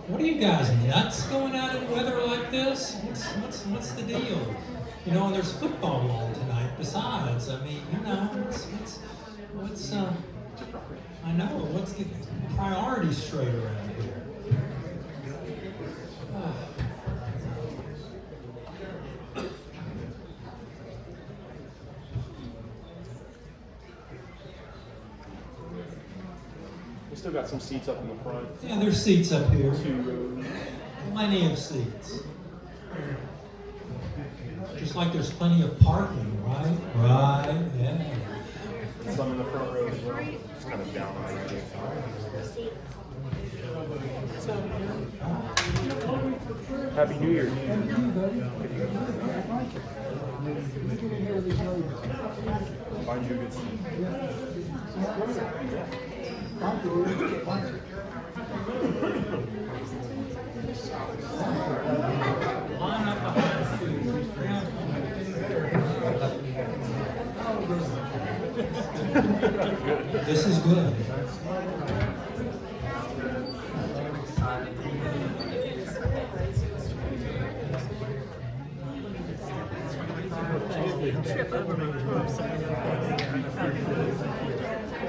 What are you guys, nuts going out in weather like this? What's the deal? You know, and there's football on tonight besides. I mean, you know, what's I know, let's get priorities straight around here. We still got some seats up in the front. Yeah, there's seats up here. 2 rows. Plenty of seats. Just like there's plenty of parking, right? Right, yeah. Some in the front row as well. It's kind of down on the right. Happy New Year. Find you a good seat. Line up behind you. This is good. Trip over my purse.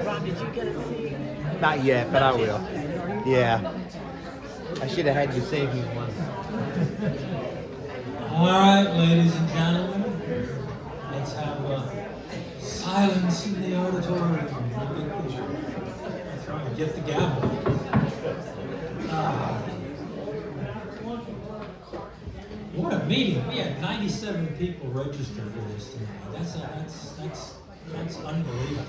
Ron, did you get a seat? Not yet, but I will. Yeah. I should have had you save me one. All right, ladies and gentlemen, let's have silence in the auditorium. Get the gavel. What a meeting! We had 97 people registered for this tonight. That's unbelievable.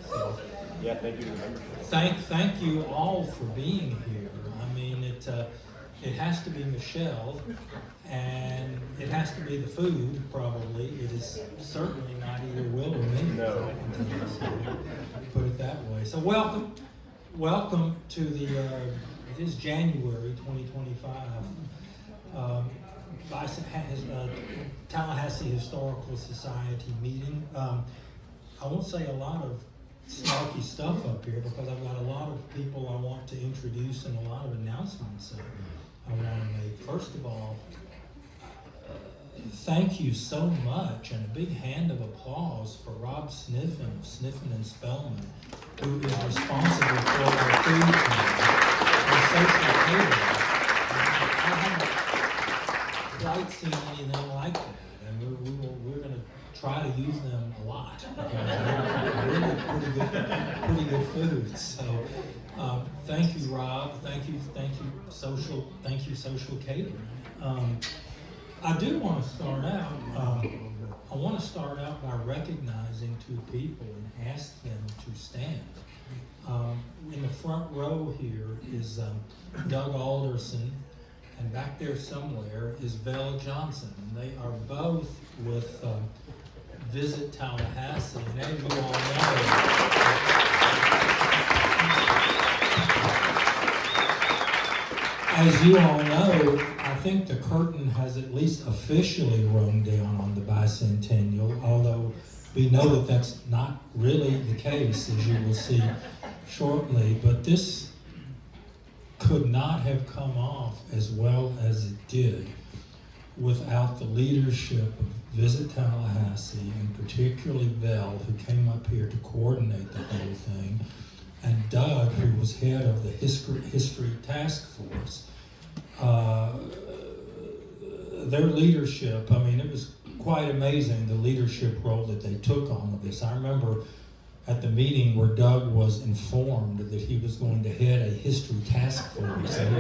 So, Yeah, thank you to the membership. thank you all for being here. I mean, it has to be Michelle, and it has to be the food. Probably it is certainly not either Will or me. No. Put it that way. So welcome to the it is January 2025. Tallahassee Historical Society meeting. I won't say a lot of snarky stuff up here because I've got a lot of people I want to introduce and a lot of announcements that I want to make. First of all, thank you so much, and a big hand of applause for Rob Sniffen of Sniffen and Spellman, who is responsible for our food and social catering. I haven't quite seen anything like that, and we're going to try to use them a lot. Really pretty good food. So thank you, Rob. Thank you, social catering. I do want to start out. I want to start out by recognizing two people and ask them to stand. In the front row here is Doug Alderson, and back there somewhere is Val Johnson. And they are both with Visit Tallahassee. And as you all know, I think the curtain has at least officially rung down on the bicentennial, although we know that that's not really the case, as you will see shortly. But this could not have come off as well as it did without the leadership of Visit Tallahassee, and particularly Val, who came up here to coordinate the whole thing, and Doug, who was head of the history task force. Their leadership, I mean, it was quite amazing, the leadership role that they took on of this. I remember at the meeting where Doug was informed that he was going to head a history task force. And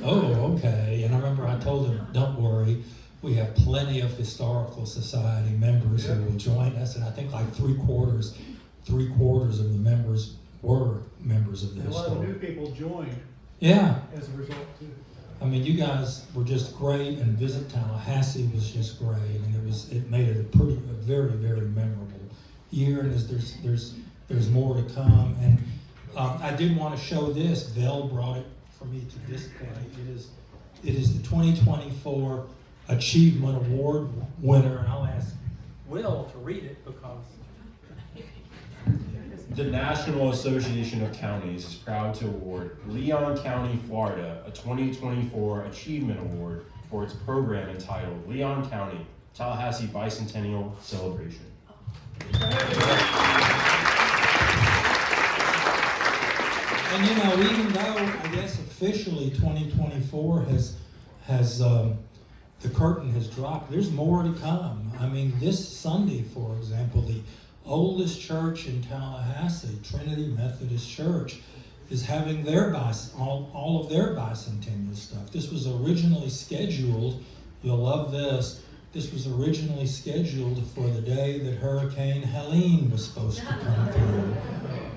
okay. And I remember I told him, don't worry, we have plenty of historical society members who will join us. And I think like three quarters of the members were members of the historical. A lot of new people joined. Yeah. As a result too. I mean, you guys were just great, and Visit Tallahassee was just great, and it made it a very, very memorable year. And there's more to come. And I did want to show this. Vel brought it for me to display. It is the 2024 Achievement Award winner, and I'll ask Will to read it because The National Association of Counties is proud to award Leon County, Florida, a 2024 Achievement Award for its program entitled Leon County Tallahassee Bicentennial Celebration. And you know, even though I guess officially 2024 has the curtain has dropped, there's more to come. I mean, this Sunday, for example, the oldest church in Tallahassee, Trinity Methodist Church, is having their all of their bicentennial stuff. This was originally scheduled, you'll love this, this was originally scheduled for the day that Hurricane Helene was supposed to come through.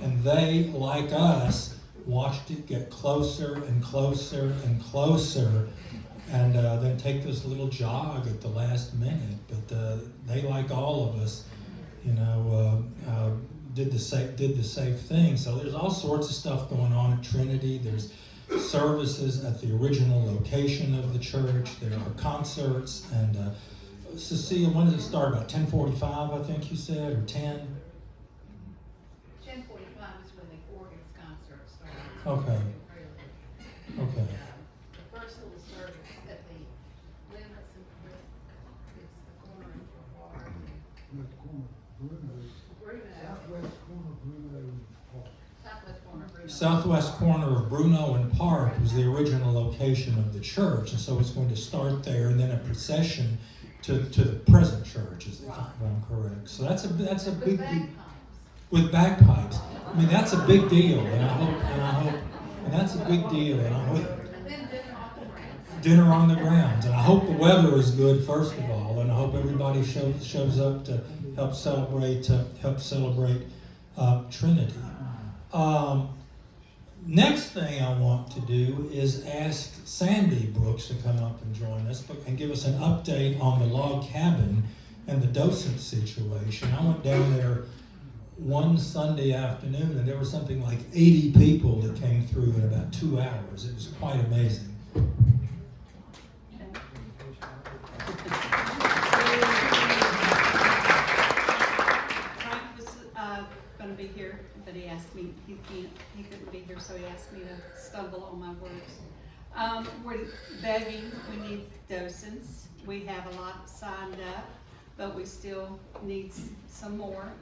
And they, like us, watched it get closer and closer and closer, and then take this little jog at the last minute. But they, like all of us, you know, did the safe thing. So there's all sorts of stuff going on at Trinity. There's services at the original location of the church. There are concerts. And Cecilia, when does it start? About 10:45, I think you said, or 10? 10:45 is when the organs concert starts. Okay. Okay. The first little service at the Limits and it's the corner of Bar. Southwest corner of Bruno and Park was the original location of the church, and so it's going to start there, and then a procession to the present church, if I'm correct. So that's a big deal. With bagpipes. I mean, that's a big deal, and that's a big deal, and I hope. And then dinner off the ground. Dinner on the grounds, and I hope the weather is good first of all, and I hope everybody shows up to help celebrate Trinity. Next thing I want to do is ask Sandy Brooks to come up and join us and give us an update on the log cabin and the docent situation. I went down there one Sunday afternoon, and there was something like 80 people that came through in about 2 hours. It was quite amazing. Frank was going to be here, but he asked me, he couldn't be here, so he asked me to stumble on my words. We're begging, we need docents. We have a lot signed up, but we still need some more.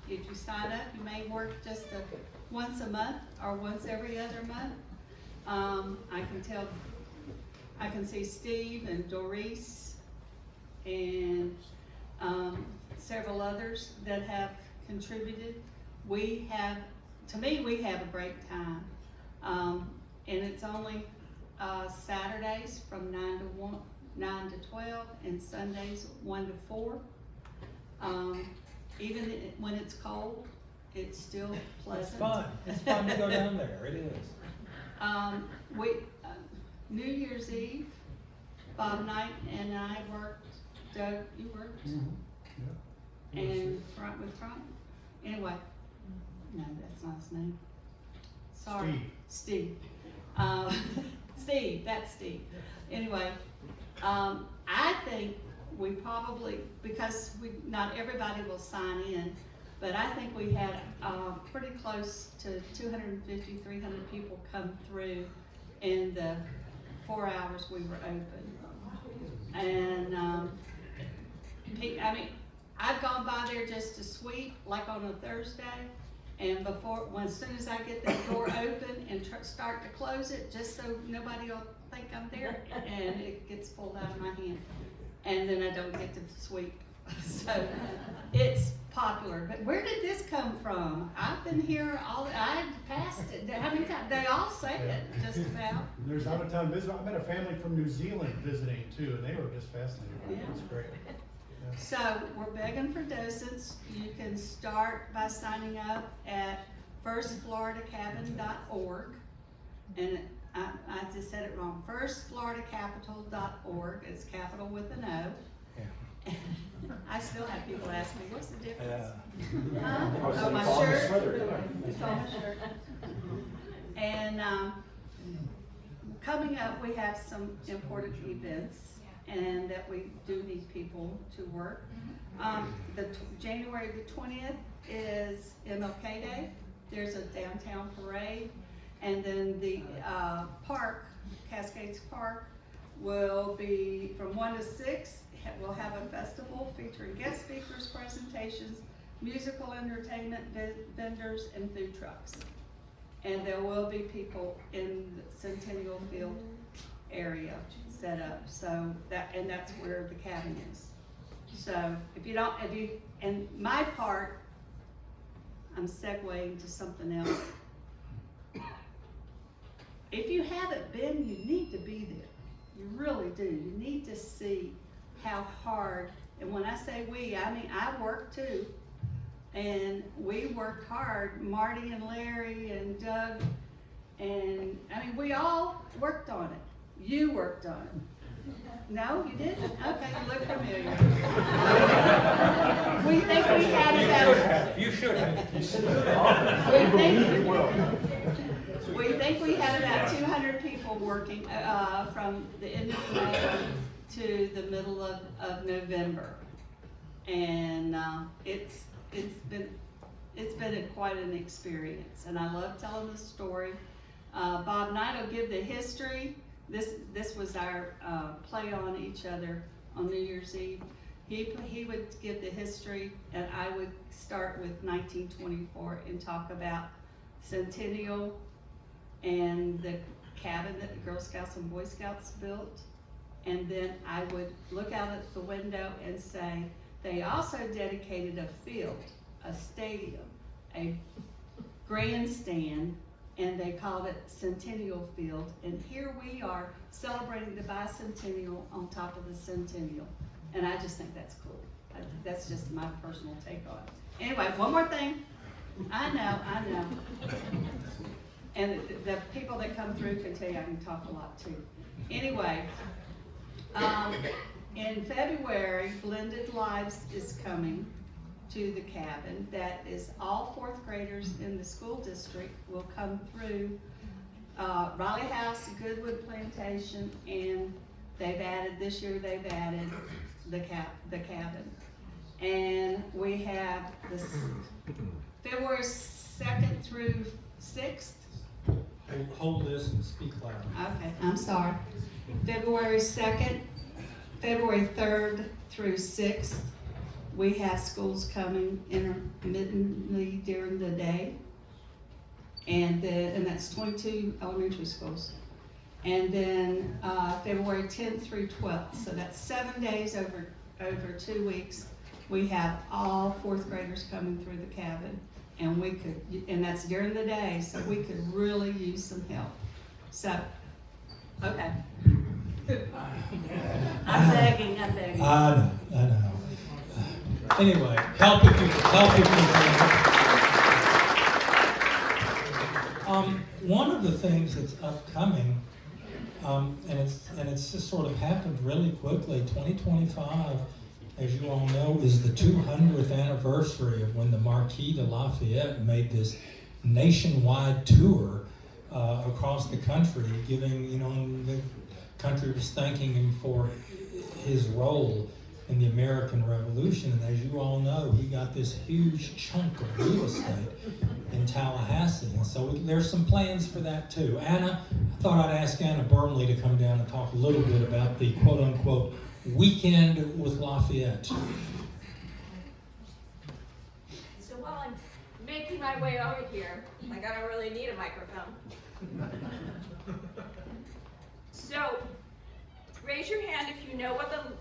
If you sign up, you may work just once a month or once every other month. I can see Steve and Doris and several others that have contributed. We have a great time. And it's only Saturdays from 9 to 12, and Sundays 1 to 4. Even when it's cold, it's still pleasant. It's fun. It's fun to go down there. It is. New Year's Eve, Bob Knight and I worked. Doug, you worked? Mm-hmm. Yeah. And Front with Front. Anyway, no, that's not his name. Sorry, Steve. Steve, that's Steve. Anyway, I think we probably, because not everybody will sign in, but I think we had pretty close to 250, 300 people come through in the 4 hours we were open. And I've gone by there just to sweep, like on a Thursday, and as soon as I get the door open and start to close it, just so nobody will think I'm there, and it gets pulled out of my hand, and then I don't get to sweep. So it's popular. But where did this come from? I've been here I passed it. How many times? They all say it, just about. There's out of town visitors. I met a family from New Zealand visiting too, and they were just fascinated by it. Yeah. It's great. Yeah. So we're begging for docents. You can start by signing up at firstfloridacabin.org, and I just said it wrong. Firstfloridacapital.org. It's capital with an O. Yeah. I still have people ask me, what's the difference? I was Oh, my it's on the shirt? sweater. It's on my shirt. And coming up, we have some important events, and that we do need people to work. January the 20th is MLK Day. there's a downtown parade, and then the, park, Cascades Park, will be from 1 to 6. We'll have a festival featuring guest speakers, presentations, musical entertainment, vendors, and food trucks. And there will be people in the Centennial Field area set up, so that's where the cabin is. So and my part, I'm segueing to something else. If you haven't been, you need to be there. You really do. You need to see how hard, and when I say we, I mean I work too. And we worked hard, Marty and Larry and Doug, and I mean we all worked on it. You worked on it. No, you didn't? Okay, you look familiar. We think we had about. You should have. We think we had about 200 people working from the end of May to the middle of November, and it's been quite an experience, and I love telling the story. Bob Knight will give the history. This was our play on each other on New Year's Eve. He would give the history, and I would start with 1924 and talk about Centennial and the cabin that the Girl Scouts and Boy Scouts built. And then I would look out at the window and say, they also dedicated a field, a stadium, a grandstand, and they called it Centennial Field. And here we are celebrating the bicentennial on top of the centennial. And I just think that's cool. That's just my personal take on it. Anyway, one more thing. I know. And the people that come through can tell you I can talk a lot too. Anyway, in February, Blended Lives is coming to the cabin. That is all fourth graders in the school district will come through Raleigh House, Goodwood Plantation, and this year they've added the cabin. And we have this February 2nd through 6th. Hold this and speak loud. Okay, I'm sorry. February 2nd, February 3rd through 6th, we have schools coming intermittently during the day. And that's 22 elementary schools. And then February 10th through 12th, so that's 7 days over 2 weeks. We have all fourth graders coming through the cabin. And that's during the day, so we could really use some help. So, okay. I'm begging. I know. Anyway, help if you can. One of the things that's upcoming, and it's just sort of happened really quickly, 2025, as you all know, is the 200th anniversary of when the Marquis de Lafayette made this nationwide tour across the country, giving, the country was thanking him for his role in the American Revolution. And as you all know, he got this huge chunk of real estate in Tallahassee. And so there's some plans for that too. Anna, I thought I'd ask Anna Burnley to come down and talk a little bit about the quote-unquote weekend with Lafayette. So while I'm making my way over here, like I don't really need a microphone. So raise your hand if you know what the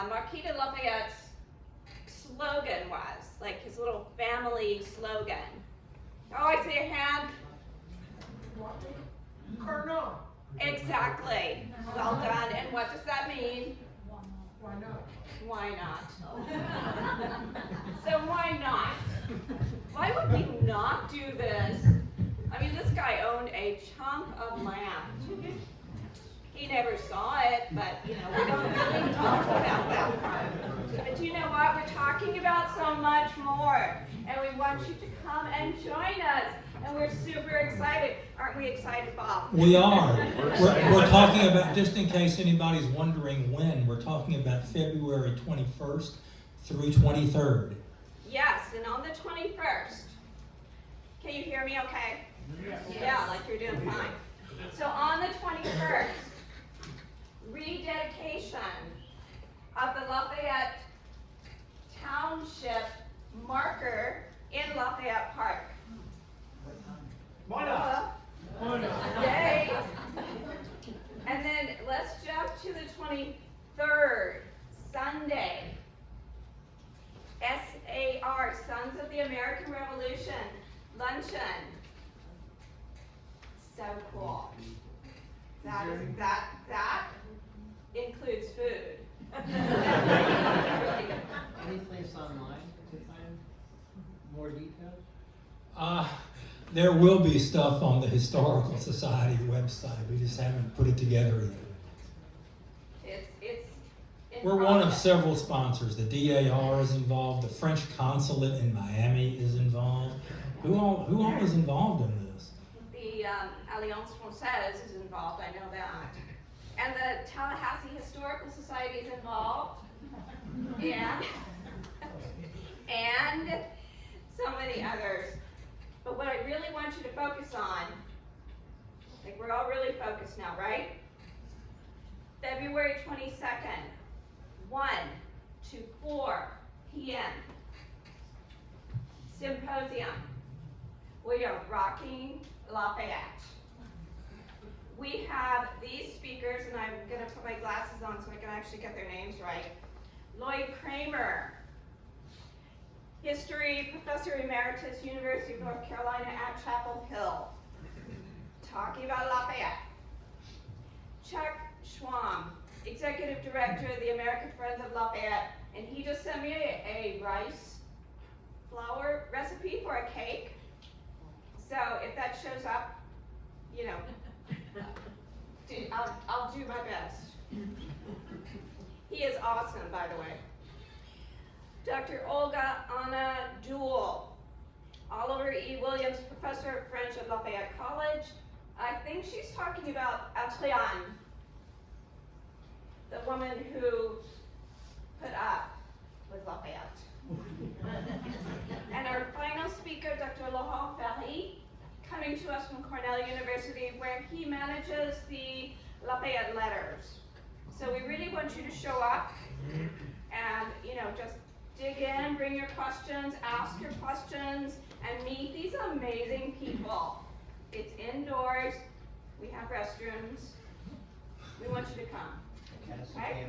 Marquis de Lafayette's slogan was, like his little family slogan. Oh, I see a hand. Cardinal. Exactly. Well done. And what does that mean? Why not? Why not? So why not? Why would we not do this? I mean, this guy owned a chunk of land. He never saw it, but, we don't really talk about that part. But you know what? We're talking about so much more. And we want you to come and join us. And we're super excited. Aren't we excited, Bob? We are. We're talking about, just in case anybody's wondering when, we're talking about February 21st through 23rd. Yes, and on the 21st, Can you hear me okay? Yeah, like you're doing fine. So on the 21st, rededication of the Lafayette Township marker in Lafayette Park. Why not? Yay! And then let's jump to the 23rd, Sunday. SAR, Sons of the American Revolution, luncheon. So cool. That includes food. Any place online to find more details? There will be stuff on the Historical Society website. We just haven't put it together yet. It's in We're one of progress. several sponsors. The DAR is involved. The French consulate in Miami is involved. Who all is involved in this? The Alliance Française is involved, I know that. And the Tallahassee Historical Society is involved. And so many others. But what I really want you to focus on, like we're all really focused now, right? February 22nd, 1 to 4 p.m. Symposium. We are rocking Lafayette. We have these speakers, and I'm going to put my glasses on so I can actually get their names right. Lloyd Kramer, History Professor Emeritus, University of North Carolina at Chapel Hill, talking about Lafayette. Chuck Schwam, Executive Director of the American Friends of Lafayette, and he just sent me a rice flour recipe for a cake. So if that shows up, you know, I'll do my best. He is awesome, by the way. Dr. Olga Anna Duell, Oliver E. Williams, Professor of French at Lafayette College. I think she's talking about Adrienne, the woman who put up with Lafayette. And our final speaker, Dr. Laurent Ferry, coming to us from Cornell University, where he manages the Lafayette Letters. So we really want you to show up and, you know, just dig in, bring your questions, ask your questions, and meet these amazing people. It's indoors. We have restrooms. We want you to come. Okay?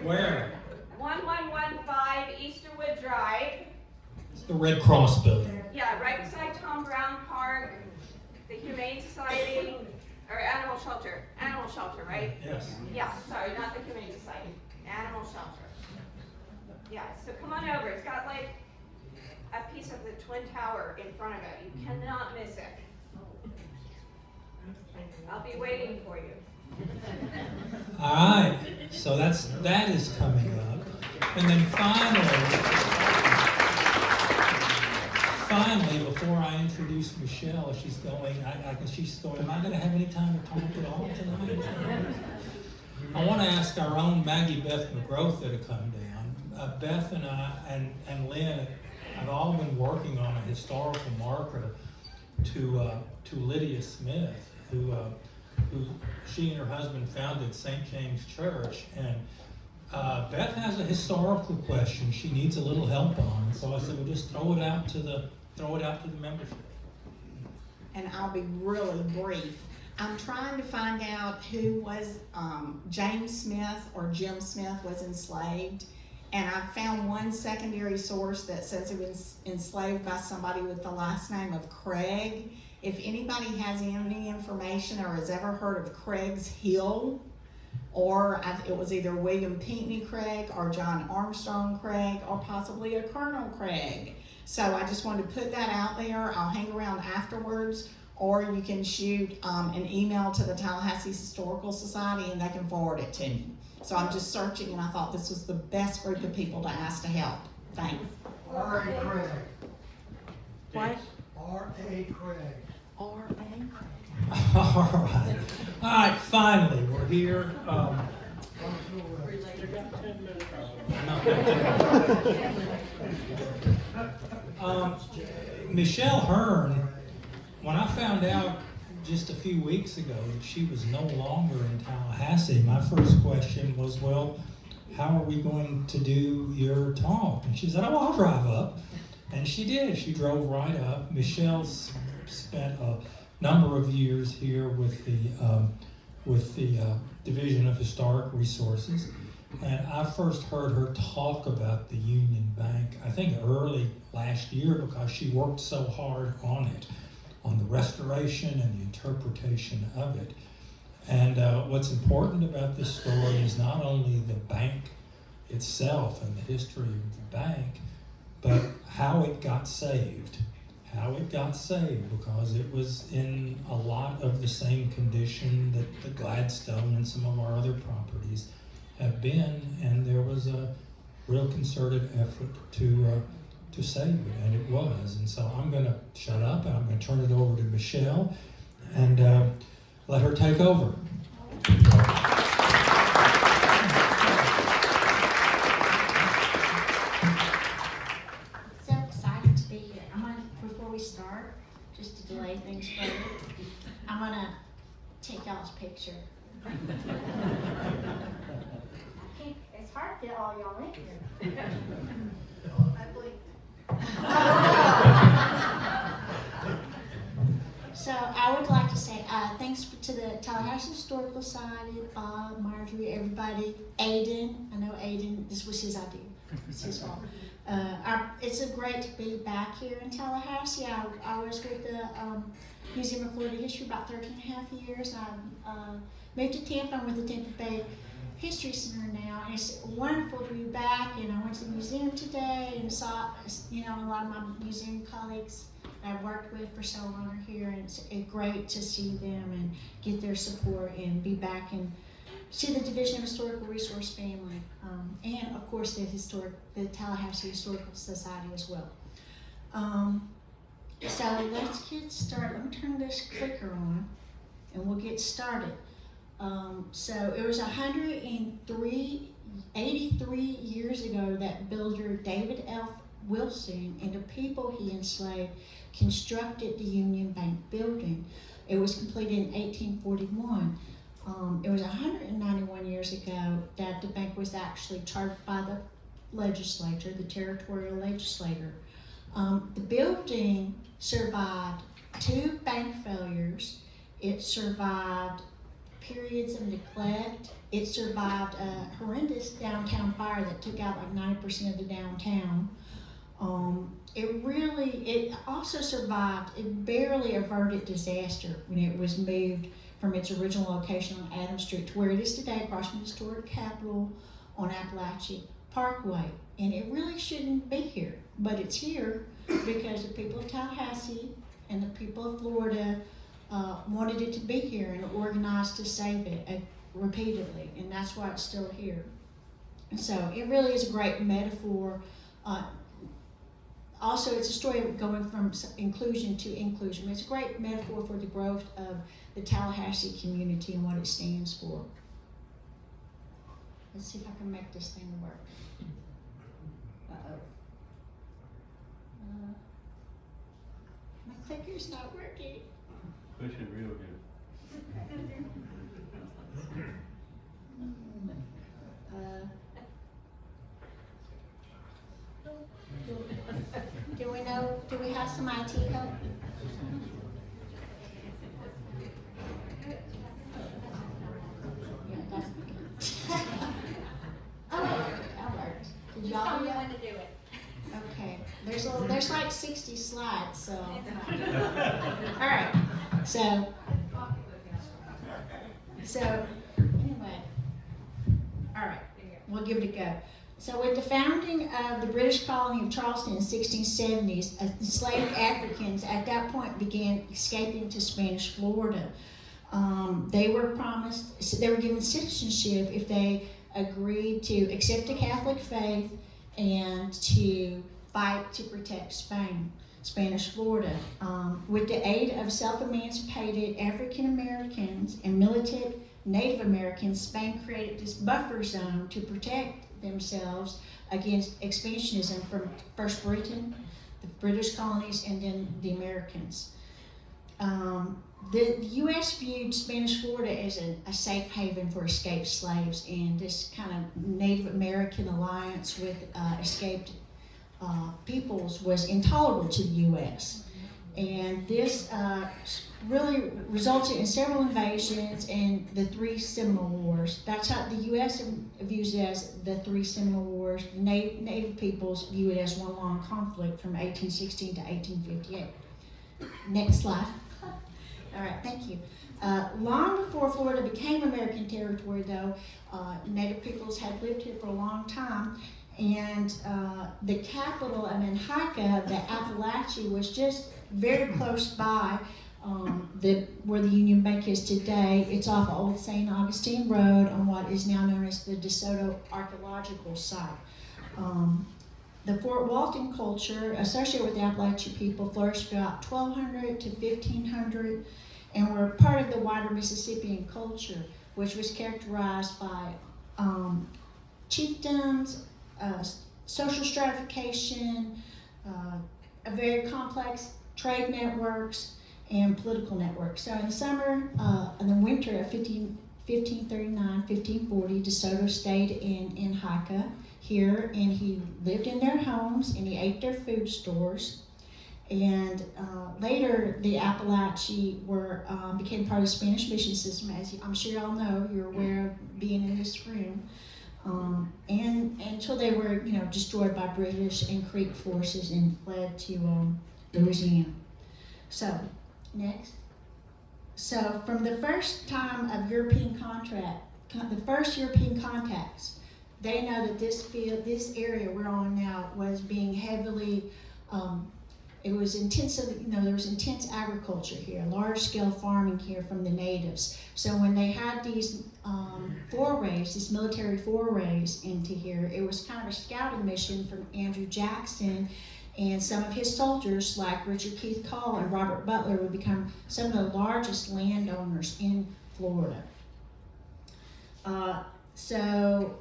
Where? 1115 Easterwood Drive. It's the Red Cross building. Yeah, right beside Tom Brown Park, the Humane Society, or Animal Shelter. Animal Shelter, right? Yes. Yeah, sorry, not the Humane Society. Animal Shelter. Yeah, so come on over. It's got like a piece of the Twin Tower in front of it. You cannot miss it. I'll be waiting for you. All right. So that is coming up. And then finally, before I introduce Michelle, she's going, am I going to have any time to talk at all tonight? I want to ask our own Maggie Beth McGroth to come down. Beth and I and Lynn have all been working on a historical marker to Lydia Smith, who she and her husband founded St. James Church. And Beth has a historical question she needs a little help on. So I said, well, just throw it out to the membership. And I'll be really brief. I'm trying to find out who was James Smith or Jim Smith was enslaved. And I found one secondary source that says he was enslaved by somebody with the last name of Craig. If anybody has any information or has ever heard of Craig's Hill, or it was either William Pinckney Craig or John Armstrong Craig or possibly a Colonel Craig. So I just wanted to put that out there. I'll hang around afterwards, or you can shoot an email to the Tallahassee Historical Society and they can forward it to me. So I'm just searching, and I thought this was the best group of people to ask to help. Thanks. R.A. Craig. What? R.A. Craig. R.A. All right. All right, finally, we're here. Michelle Hearn, when I found out just a few weeks ago that she was no longer in Tallahassee, my first question was, well, how are we going to do your talk? And she said, oh, I'll drive up. And she did. She drove right up. Michelle spent a number of years here with the Division of Historic Resources. And I first heard her talk about the Union Bank, I think early last year, because she worked so hard on it, on the restoration and the interpretation of it. And what's important about this story is not only the bank itself and the history of the bank, but how it got saved. How it got saved, because it was in a lot of the same condition that the Gladstone and some of our other properties have been, and there was a real concerted effort to save it, and it was. And so I'm going to shut up, and I'm going to turn it over to Michelle and let her take over. So excited to be here. Before we start, just to delay things further, I'm gonna take y'all's picture. It's hard to get all y'all in here. I blinked. So I would like to say thanks to the Tallahassee Historical Society, Bob, Marjorie, everybody, Aiden. I know Aiden, this was his idea. It's his fault. It's great to be back here in Tallahassee. I was with the Museum of Florida History about 13 and a half years. I moved to Tampa. I'm with the Tampa Bay History Center now, and it's wonderful to be back. And I went to the museum today and saw, a lot of my museum colleagues I've worked with for so long are here, and it's great to see them and get their support and be back and see the Division of Historical Resource family, and of course the Tallahassee Historical Society as well. So let's get started. Let me turn this clicker on, and we'll get started. So it was 83 years ago that builder David F. Wilson and the people he enslaved constructed the Union Bank building. It was completed in 1841. It was 191 years ago that the bank was actually chartered by the legislature, the territorial legislature. The building survived 2 bank failures. It survived periods of neglect. It survived a horrendous downtown fire that took out like 90% of the downtown. It also survived, it barely averted disaster when it was moved from its original location on Adams Street to where it is today, across from the historic Capitol on Appalachia Parkway. And it really shouldn't be here, but it's here because the people of Tallahassee and the people of Florida wanted it to be here and organized to save it repeatedly, and that's why it's still here. And so it really is a great metaphor. Also, it's a story of going from inclusion to inclusion. It's a great metaphor for the growth of the Tallahassee community and what it stands for. Let's see if I can make this thing work. My clicker's not working. Push it real good. Do we have some IT help? Yeah, that's oh, that worked. Did y'all Tell do me that? when to do it. Okay, there's like 60 slides, so. All right, so anyway, all right, we'll give it a go. So with the founding of the British colony of Charleston in the 1670s, enslaved Africans at that point began escaping to Spanish Florida. They were given citizenship if they agreed to accept the Catholic faith and to fight to protect Spanish Florida. With the aid of self-emancipated African Americans and militant Native Americans, Spain created this buffer zone to protect themselves against expansionism from first Britain, the British colonies, and then the Americans. The U.S. viewed Spanish Florida as a safe haven for escaped slaves, and this kind of Native American alliance with escaped peoples was intolerable to the U.S. And this really resulted in several invasions and the three Seminole Wars. That's how the U.S. views it as the three Seminole Wars. The Native peoples view it as one long conflict from 1816 to 1858. Next slide. All right, thank you. Long before Florida became American territory, though, Native peoples had lived here for a long time, and the capital of Manhattan, the Appalachia, was just very close by where the Union Bank is today. It's off Old St. Augustine Road on what is now known as the DeSoto Archaeological Site. The Fort Walton culture associated with the Appalachian people flourished about 1200 to 1500 and were part of the wider Mississippian culture, which was characterized by chiefdoms, social stratification, a very complex trade networks, and political networks. So in the summer and the winter of 1539, 1540, DeSoto stayed in Haifa here, and he lived in their homes, and he ate their food stores. And later, the Appalachians became part of the Spanish mission system, as I'm sure y'all know. You're aware of being in this room. And until they were, destroyed by British and Creek forces and fled to Louisiana. So, next. So, from the first time of the first European contacts, they know that this area we're on now was being heavily, it was intensive, there was intense agriculture here, large-scale farming here from the natives. So when they had these these military forays into here, it was kind of a scouting mission from Andrew Jackson, and some of his soldiers, like Richard Keith Cole and Robert Butler, would become some of the largest landowners in Florida. So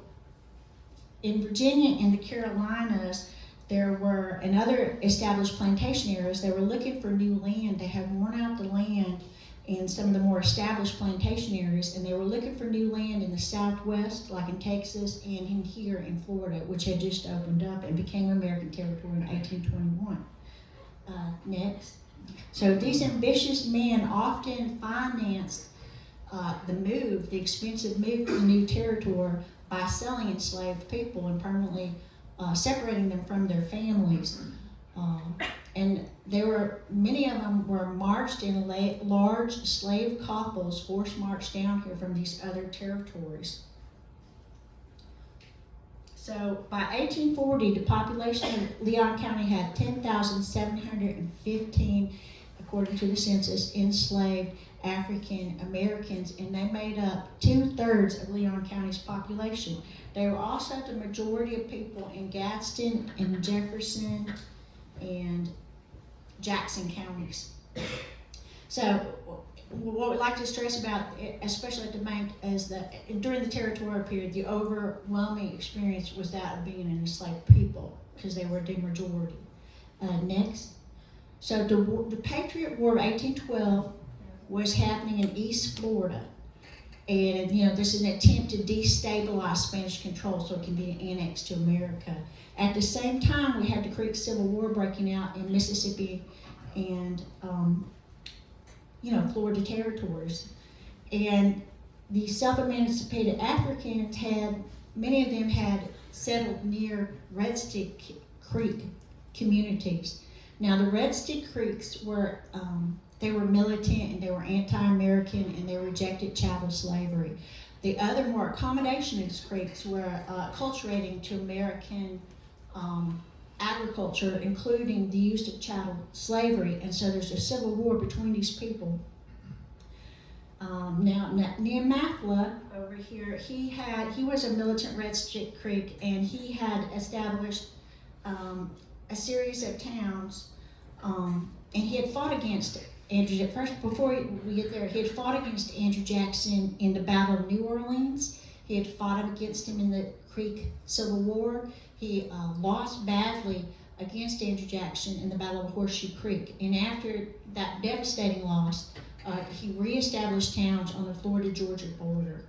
in Virginia and the Carolinas, there were, and other established plantation areas, they were looking for new land. They had worn out the land in some of the more established plantation areas, and they were looking for new land in the Southwest, like in Texas, and in here in Florida, which had just opened up and became American territory in 1821. Next. So these ambitious men often financed the expensive move to the new territory by selling enslaved people and permanently separating them from their families. And many of them were marched in large slave coffles, forced marched down here from these other territories. So by 1840, the population of Leon County had 10,715, according to the census, enslaved African Americans, and they made up 2/3 of Leon County's population. They were also the majority of people in Gadsden and Jefferson and Jackson counties. So what we'd like to stress about, especially at the bank, is that during the territorial period, the overwhelming experience was that of being an enslaved people, because they were the majority. Next. So the Patriot War of 1812 was happening in East Florida. And, this is an attempt to destabilize Spanish control so it can be annexed to America. At the same time, we had the Creek Civil War breaking out in Mississippi and, Florida territories. And the self-emancipated Africans many of them had settled near Red Stick Creek communities. Now, the Red Stick Creeks were, they were militant and they were anti-American and they rejected chattel slavery. The other more accommodationist Creeks were acculturating to American agriculture, including the use of chattel slavery, and so there's a civil war between these people. Now Nehemiah over here, he was a militant Red Stick Creek, and he had established a series of towns, and he had fought against Andrew. First, before we get there, he had fought against Andrew Jackson in the Battle of New Orleans. He had fought against him in the Creek Civil War. He lost badly against Andrew Jackson in the Battle of Horseshoe Creek. And after that devastating loss, he reestablished towns on the Florida-Georgia border.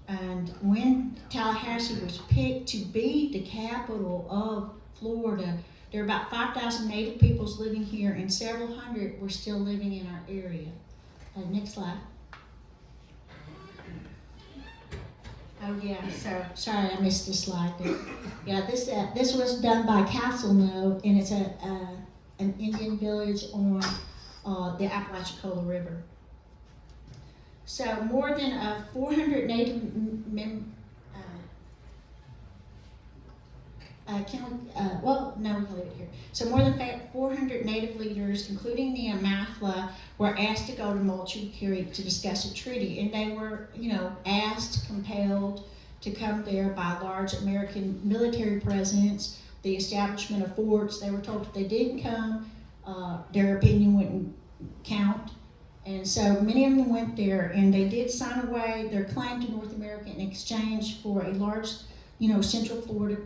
And when Tallahassee was picked to be the capital of Florida, there were about 5,000 native peoples living here, and several hundred were still living in our area. Next slide. Oh yeah, so sorry I missed this slide there. Yeah, this was done by Castle Knoll, and it's an Indian village on the Apalachicola River. So more than 400 native we can leave it here. So more than 400 native leaders, including Nehemiah, were asked to go to Moultrie Creek to discuss a treaty, and they were, asked, compelled to come there by large American military presence, the establishment of forts. They were told if they didn't come, their opinion wouldn't count. And so many of them went there, and they did sign away their claim to North America in exchange for a large, Central Florida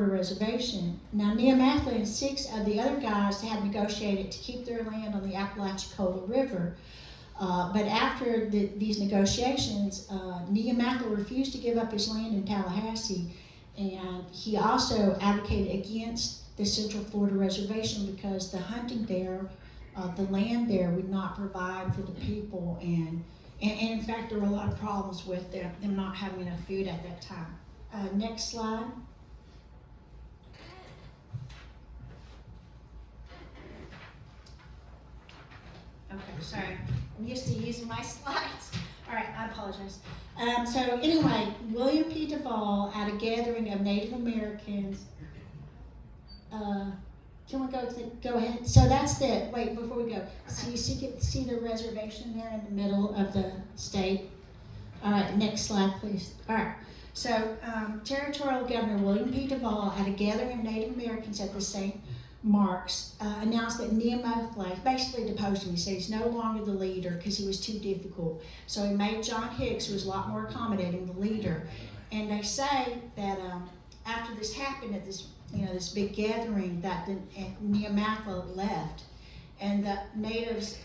reservation. Now, Nehemiah and 6 of the other guys had negotiated to keep their land on the Apalachicola River. But after these negotiations, Nehemiah refused to give up his land in Tallahassee, and he also advocated against the Central Florida reservation because the hunting there, the land there would not provide for the people, and in fact there were a lot of problems with them not having enough food at that time. Next slide. Okay, sorry, I'm used to using my slides. All right, I apologize. So anyway, William P. Duvall, at a gathering of Native Americans, can we go ahead? So that's before we go, so you see the reservation there in the middle of the state? All right, next slide, please. All right, so Territorial Governor William P. Duvall, at a gathering of Native Americans at the St. Mark's, announced that Nehemiah basically deposed him. He said he's no longer the leader because he was too difficult. So he made John Hicks, who was a lot more accommodating, the leader. And they say that after this happened at this big gathering, that Nehemiah left, and the natives,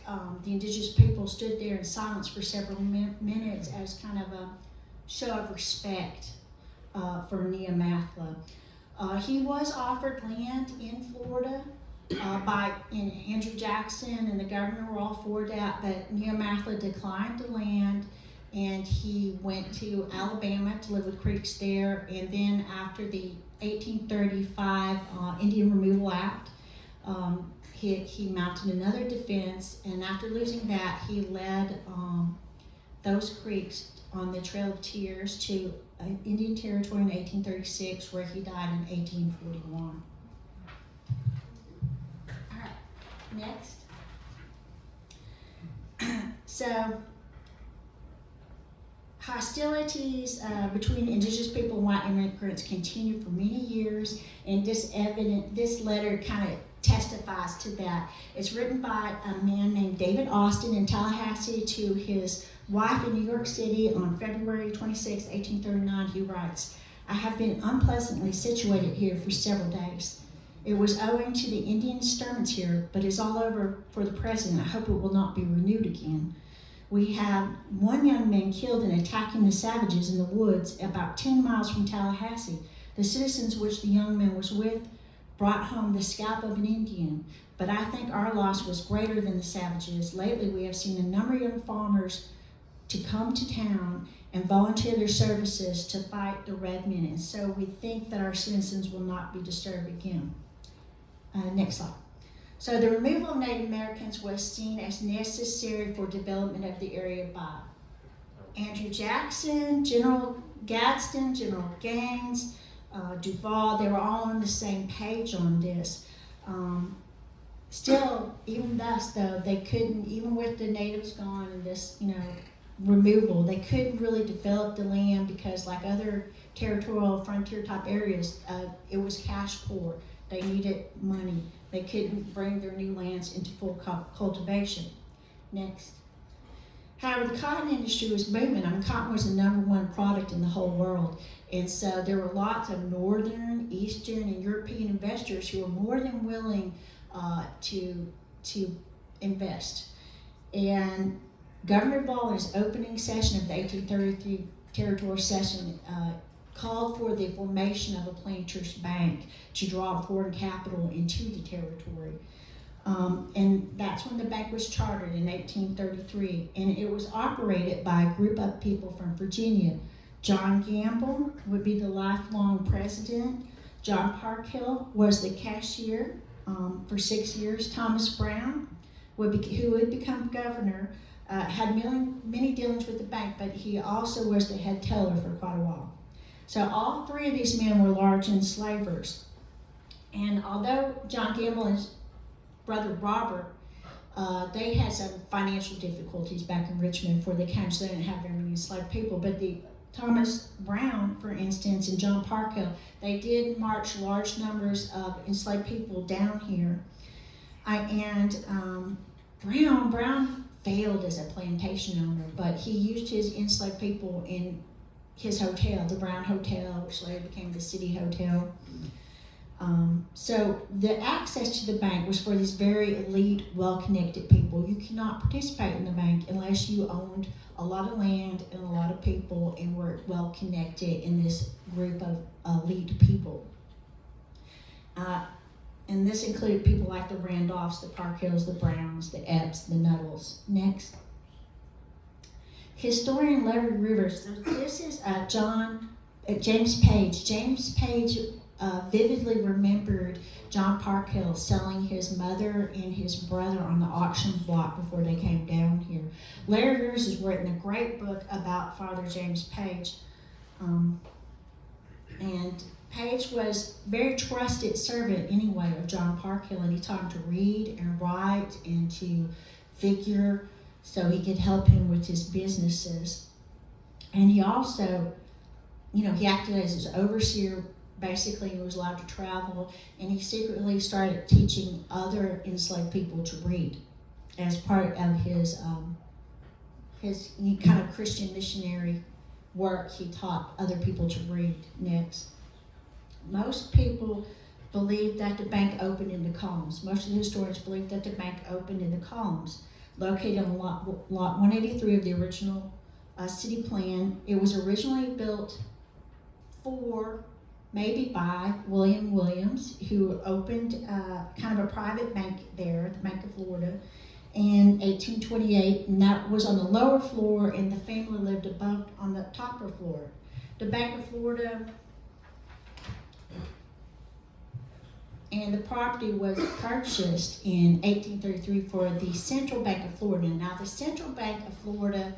the indigenous people, stood there in silence for several minutes as kind of a show of respect for Nehemiah. He was offered land in Florida by Andrew Jackson, and the governor were all for that, but Nehemiah declined the land, and he went to Alabama to live with Creeks there. And then after the 1835 Indian Removal Act, he mounted another defense, and after losing that, he led those Creeks on the Trail of Tears to Indian Territory in 1836, where he died in 1841. All right, next. So, hostilities between indigenous people and white immigrants continued for many years, and this letter kind of testifies to that. It's written by a man named David Austin in Tallahassee to his wife in New York City on February 26, 1839. He writes, "I have been unpleasantly situated here for several days. It was owing to the Indian disturbance here, but is all over for the present. I hope it will not be renewed again. We have one young man killed in attacking the savages in the woods about 10 miles from Tallahassee. The citizens which the young man was with brought home the scalp of an Indian, but I think our loss was greater than the savages. Lately we have seen a number of young farmers to come to town and volunteer their services to fight the red men, and so we think that our citizens will not be disturbed again." Next slide. So the removal of Native Americans was seen as necessary for development of the area by Andrew Jackson, General Gadsden, General Gaines, Duvall. They were all on the same page on this. Still, even thus though, they couldn't, even with the natives gone and this, removal, they couldn't really develop the land because, like other territorial frontier type areas, it was cash poor. They needed money. They couldn't bring their new lands into full cultivation. Next. However, the cotton industry was booming. I mean, cotton was the #1 product in the whole world. And so there were lots of northern, eastern, and European investors who were more than willing to invest. And Governor Ball, in his opening session of the 1833 territorial session, called for the formation of a planters' bank to draw foreign capital into the territory. And that's when the bank was chartered in 1833, and it was operated by a group of people from Virginia. John Gamble would be the lifelong president. John Parkhill was the cashier for 6 years. Thomas Brown, who would become governor, had many dealings with the bank, but he also was the head teller for quite a while. So all three of these men were large enslavers. And although John Gamble and his brother Robert, they had some financial difficulties back in Richmond before they came, so they didn't have very many enslaved people. But Thomas Brown, for instance, and John Parkhill, they did march large numbers of enslaved people down here. Brown failed as a plantation owner, but he used his enslaved people in his hotel, the Brown Hotel, which later became the City Hotel. So the access to the bank was for these very elite, well-connected people. You cannot participate in the bank unless you owned a lot of land and a lot of people and were well-connected in this group of elite people. And this included people like the Randolphs, the Parkhills, the Browns, the Ebbs, the Nuttall. Next. Historian Larry Rivers. So this is James Page. James Page vividly remembered John Parkhill selling his mother and his brother on the auction block before they came down here. Larry Rivers has written a great book about Father James Page. And Page was a very trusted servant anyway of John Parkhill, and he taught him to read and write and to figure so he could help him with his businesses. And he also, he acted as his overseer. Basically, he was allowed to travel, and he secretly started teaching other enslaved people to read as part of his kind of Christian missionary work. He taught other people to read. Next. Most people believe that the bank opened in the columns. Most of the historians believe that the bank opened in the columns, located on lot 183 of the original city plan. It was originally built for, maybe by William Williams, who opened kind of a private bank there, the Bank of Florida, in 1828, and that was on the lower floor, and the family lived above on the upper floor. The Bank of Florida and the property was purchased in 1833 for the Central Bank of Florida. Now, the Central Bank of Florida,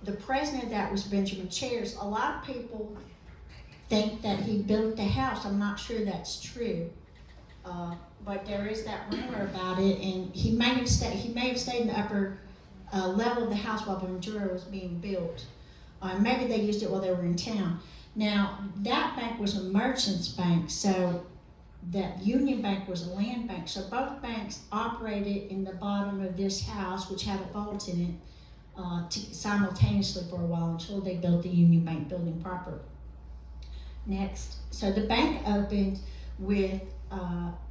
the president of that was Benjamin Chairs. A lot of people think that he built the house. I'm not sure that's true, but there is that rumor about it, and he may have stayed in the upper level of the house while Ventura was being built. Maybe they used it while they were in town. Now, that bank was a merchant's bank, so that Union Bank was a land bank. So both banks operated in the bottom of this house, which had a vault in it, simultaneously for a while until they built the Union Bank building proper. Next, so the bank opened with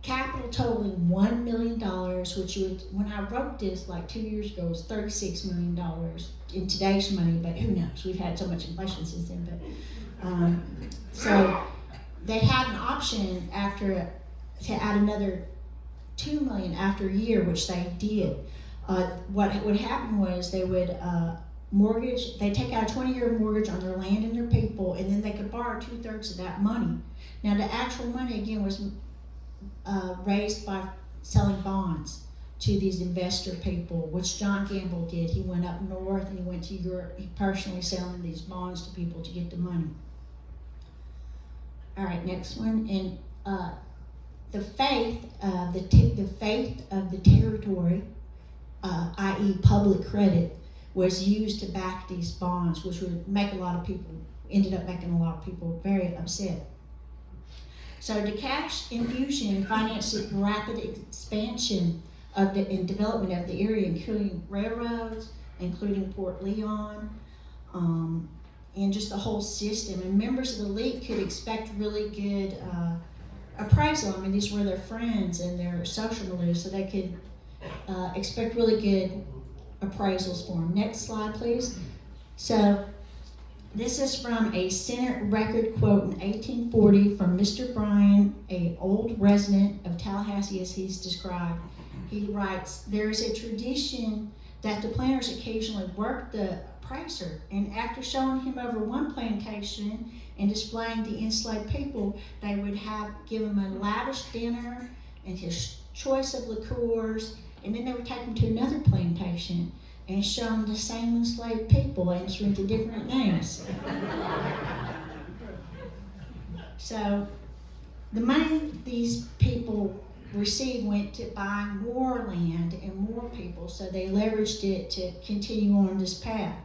capital totaling $1 million, which would, when I wrote this like 2 years ago, was $36 million in today's money, but who knows? We've had so much inflation since then. But so they had an option to add another $2 million after a year, which they did. What would happen was they would they'd take out a 20-year mortgage on their land and their people, and then they could borrow 2/3 of that money. Now, the actual money, again, was raised by selling bonds to these investor people, which John Gamble did. He went up north and he went to Europe, he personally selling these bonds to people to get the money. All right, next one. And the faith of the territory, i.e. public credit, was used to back these bonds, which would make ended up making a lot of people very upset. So the cash infusion financed the rapid expansion and development of the area, including railroads including Port Leon, and just the whole system. And members of the league could expect really good appraisal. I mean, these were their friends and their social milieu, so they could expect really good appraisals for them. Next slide, please. So this is from a Senate record quote in 1840 from Mr. Bryan, an old resident of Tallahassee, as he's described. He writes, "There is a tradition that the planters occasionally work the appraiser, and after showing him over one plantation and displaying the enslaved people, they would give him a lavish dinner and his choice of liqueurs, and then they would take him to another plantation and show him the same enslaved people answering to different names." So the money these people received went to buying more land and more people, so they leveraged it to continue on this path.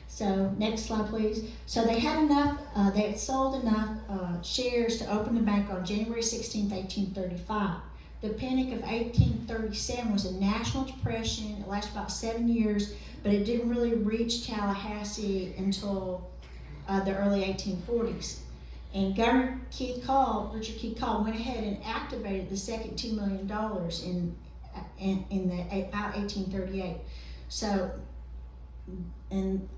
So next slide, please. So they had enough, they had sold enough shares to open the bank on January 16th, 1835. The Panic of 1837 was a national depression. It lasted about 7 years, but it didn't really reach Tallahassee until the early 1840s. And Governor Richard Keith Call, went ahead and activated the second $2 million in about 1838. So, and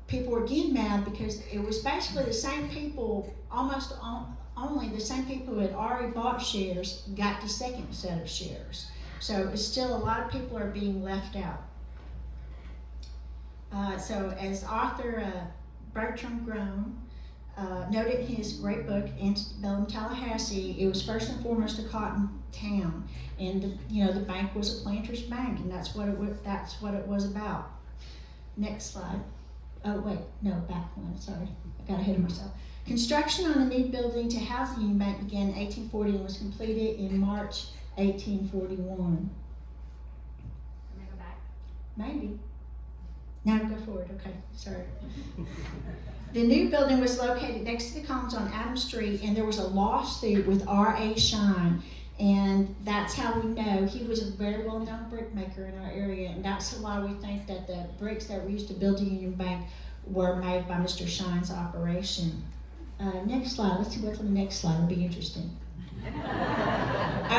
people were getting mad because it was basically the same people, only the same people who had already bought shares got the second set of shares. So it's still, a lot of people are being left out. So as author Bertram Groan noted in his great book, Antebellum Tallahassee, it was first and foremost a cotton town, and the bank was a planter's bank, and that's what it was about. Next slide. Oh wait, no, back one. Sorry, I got ahead of myself. Construction on the new building to house the Union Bank began in 1840 and was completed in March 1841. Can I go back? Maybe. Now go forward. Okay, sorry. The new building was located next to the Commons on Adams Street, and there was a lawsuit with R.A. Shine, and that's how we know he was a very well-known brickmaker in our area, and that's why we think that the bricks that were used to build the Union Bank were made by Mr. Shine's operation. Next slide. Let's see what's on the next slide. It'll be interesting.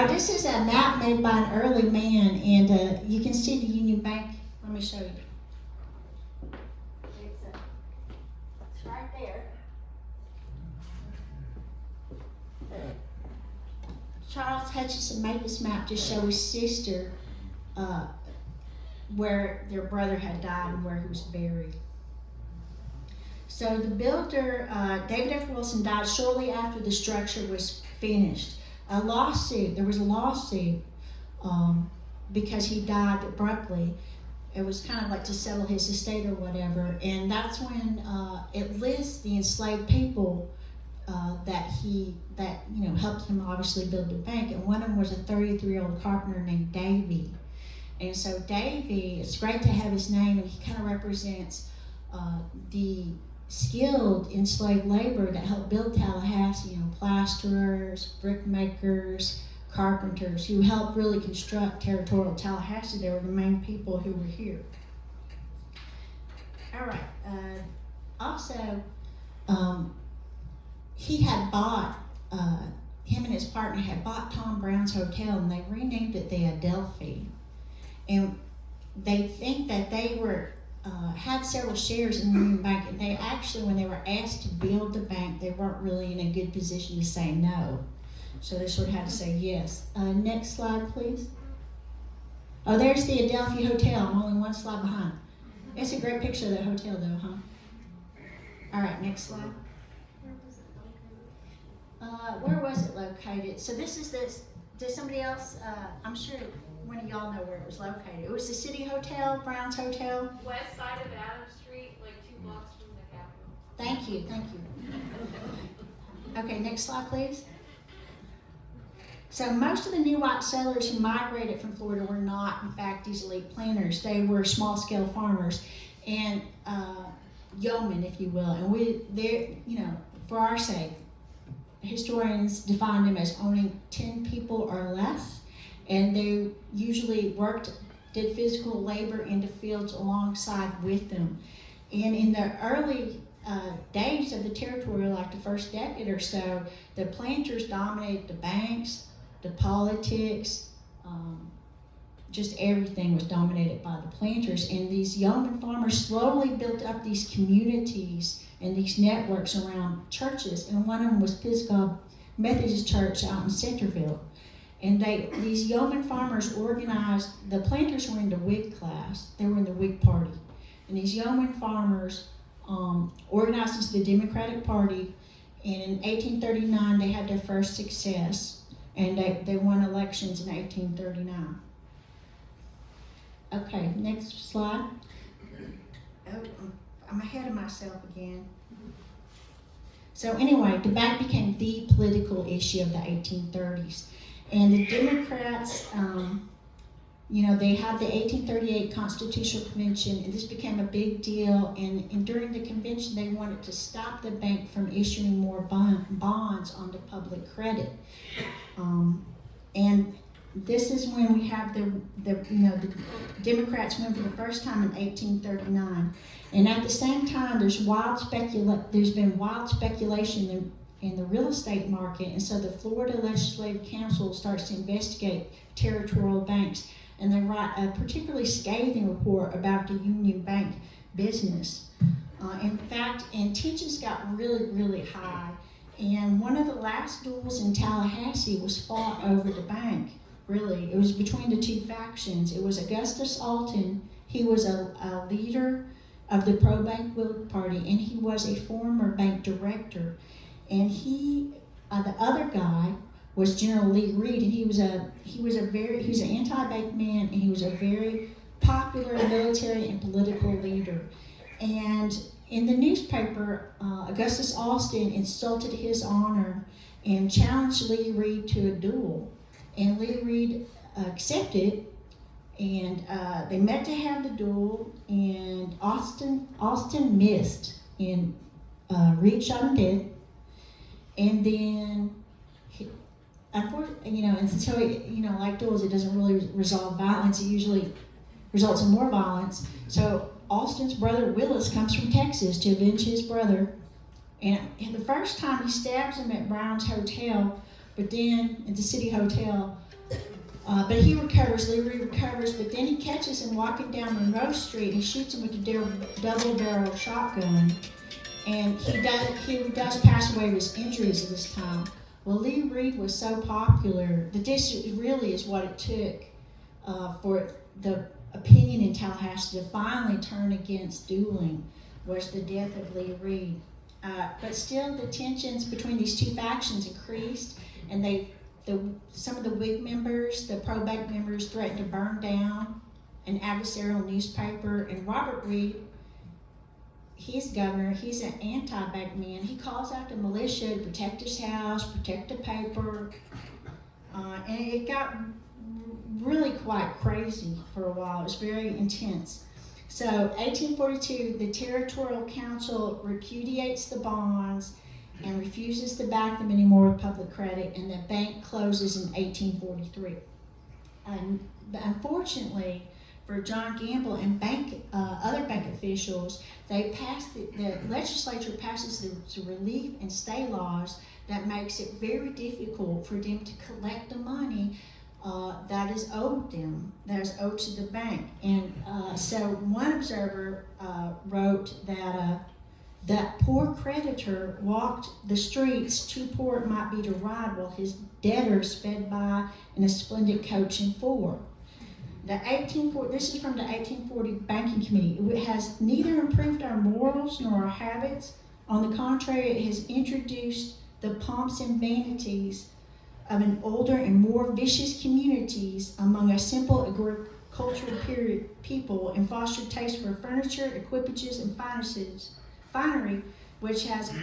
This is a map made by an early man, and you can see the Union Bank. Let me show you. It's right there. Charles Hutchinson made this map to show his sister where their brother had died and where he was buried. So the builder, David F. Wilson, died shortly after the structure was finished. There was a lawsuit because he died abruptly. It was kind of like to settle his estate or whatever, and that's when it lists the enslaved people that helped him obviously build the bank, and one of them was a 33-year-old carpenter named Davy. And so Davy, it's great to have his name, and he kind of represents the skilled enslaved labor that helped build Tallahassee, plasterers, brickmakers, carpenters, who helped really construct territorial Tallahassee. They were the main people who were here. All right, also, he had bought, him and his partner had bought Tom Brown's hotel, and they renamed it the Adelphi. And they think that they had several shares in the Union Bank, and they actually, when they were asked to build the bank, they weren't really in a good position to say no. So they sort of had to say yes. Next slide, please. Oh, there's the Adelphi Hotel. I'm only one slide behind. It's a great picture of that hotel, though, huh? All right, next slide. Where was it located? So this is this. Does somebody else? I'm sure one of y'all know where it was located. It was the City Hotel, Brown's Hotel. West side of Adams Street, like 2 blocks from the Capitol. Thank you, thank you. Okay, next slide, please. So most of the new white settlers who migrated from Florida were not, in fact, these elite planters. They were small-scale farmers and yeomen, if you will. And for our sake, historians define them as owning 10 people or less, and they usually worked did physical labor in the fields alongside with them. And in the early days of the territory, like the first decade or so, the planters dominated the banks, the politics, just everything was dominated by the planters. And these yeoman farmers slowly built up these communities and these networks around churches. And one of them was Pisgah Methodist Church out in Centerville. And these yeoman farmers organized, the planters were in the Whig class, they were in the Whig Party. And these yeoman farmers organized into the Democratic Party, and in 1839 they had their first success, and they won elections in 1839. Okay, next slide. Oh, I'm ahead of myself again. So anyway, the bank became the political issue of the 1830s. And the Democrats, they had the 1838 Constitutional Convention, and this became a big deal. And during the convention, they wanted to stop the bank from issuing more bonds on the public credit. And this is when we have the Democrats win for the first time in 1839. And at the same time, there's been wild speculation in the real estate market, and so the Florida Legislative Council starts to investigate territorial banks, and they write a particularly scathing report about the Union Bank business. In fact, and tensions got really, really high, and one of the last duels in Tallahassee was fought over the bank. Really, it was between the two factions. It was Augustus Alton. He was a leader of the pro-bank Whig Party, and he was a former bank director. And the other guy was General Lee Reed, and he was an anti-bank man, and he was a very popular military and political leader. And in the newspaper, Augustus Alton insulted his honor and challenged Lee Reed to a duel. And Lee Reed accepted, and they met to have the duel, and Alton missed, and Reed shot him dead. And then, unfortunately, and so like duels, it doesn't really resolve violence. It usually results in more violence. So Alton's brother Willis comes from Texas to avenge his brother. And the first time he stabs him at Brown's Hotel, but then at the City Hotel. But he recovers. Lee Reed recovers. But then he catches him walking down Monroe Street. He shoots him with a double-barrel shotgun. And he does pass away of his injuries at this time. Well, Lee Reed was so popular that this really is what it took for the opinion in Tallahassee to finally turn against dueling, was the death of Lee Reed. But still, the tensions between these two factions increased, and some of the Whig members, the pro-bank members, threatened to burn down an adversarial newspaper. And Robert Reed, he's governor, he's an anti-bank man. He calls out the militia to protect his house, protect the paper, and it got really quite crazy for a while. It was very intense. So 1842, the Territorial Council repudiates the bonds and refuses to back them anymore with public credit, and the bank closes in 1843. And unfortunately, for John Gamble and other bank officials, the legislature passes the relief and stay laws that makes it very difficult for them to collect the money that is owed them, that is owed to the bank. And so one observer wrote that poor creditor walked the streets too poor it might be to ride, while his debtor sped by in a splendid coach and four. This is from the 1840 Banking Committee. It has neither improved our morals nor our habits. On the contrary, it has introduced the pomps and vanities of an older and more vicious communities among a simple agricultural people, and fostered taste for furniture, equipages, and finery, which has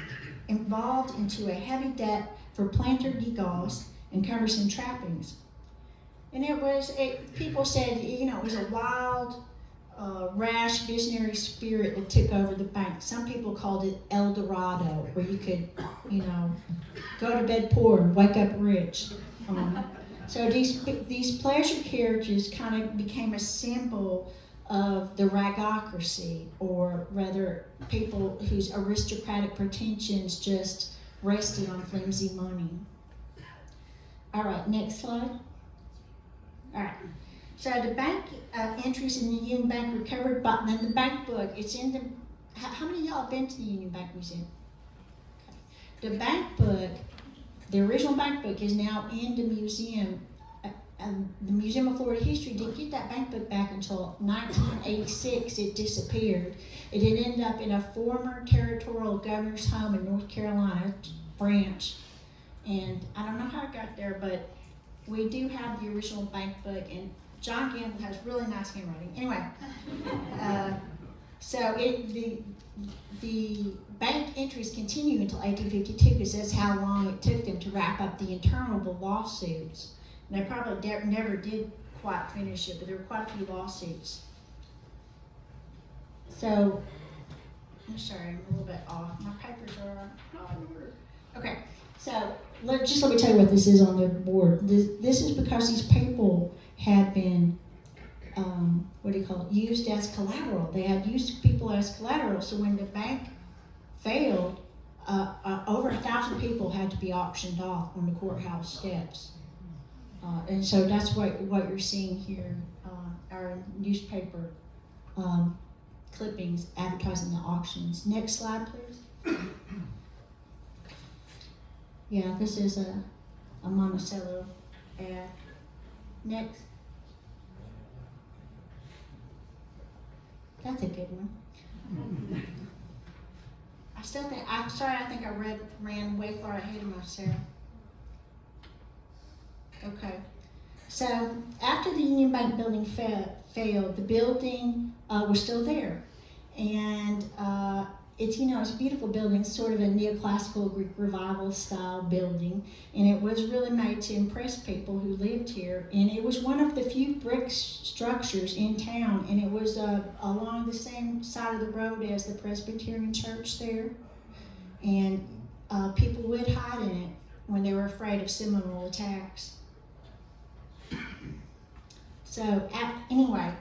evolved into a heavy debt for planter gewgaws and cumbersome trappings. And people said, it was a wild, rash, visionary spirit that took over the bank. Some people called it El Dorado, where you could, go to bed poor and wake up rich. So these pleasure carriages kind of became a symbol of the ragocracy, or rather people whose aristocratic pretensions just rested on flimsy money. All right, next slide. All right. So the bank entries in the Union Bank were covered, but then the bank book, it's in the, how many of y'all have been to the Union Bank Museum? Okay. The bank book, the original bank book is now in the museum. The Museum of Florida History didn't get that bank book back until 1986. It disappeared. It had ended up in a former territorial governor's home in North Carolina branch. And I don't know how it got there, but we do have the original bank book, and John Gamble has really nice handwriting. Anyway, so the bank entries continue until 1852, because that's how long it took them to wrap up the interminable lawsuits. And they probably never did quite finish it, but there were quite a few lawsuits. So, I'm sorry, I'm a little bit off. My papers are not in order. Okay, so let me tell you what this is on the board. This is because these people had been, used as collateral. They had used people as collateral, so when the bank failed, over 1,000 people had to be auctioned off on the courthouse steps. And so that's what you're seeing here, our newspaper clippings advertising the auctions. Next slide, please. Yeah, this is a Monticello ad. Next. That's a good one. I think I ran way far ahead of myself. Okay, so after the Union Bank building failed, the building was still there, and it's a beautiful building, sort of a neoclassical Greek revival style building, and it was really made to impress people who lived here, and it was one of the few brick structures in town, and it was along the same side of the road as the Presbyterian church there, and people would hide in it when they were afraid of Seminole attacks. So anyway,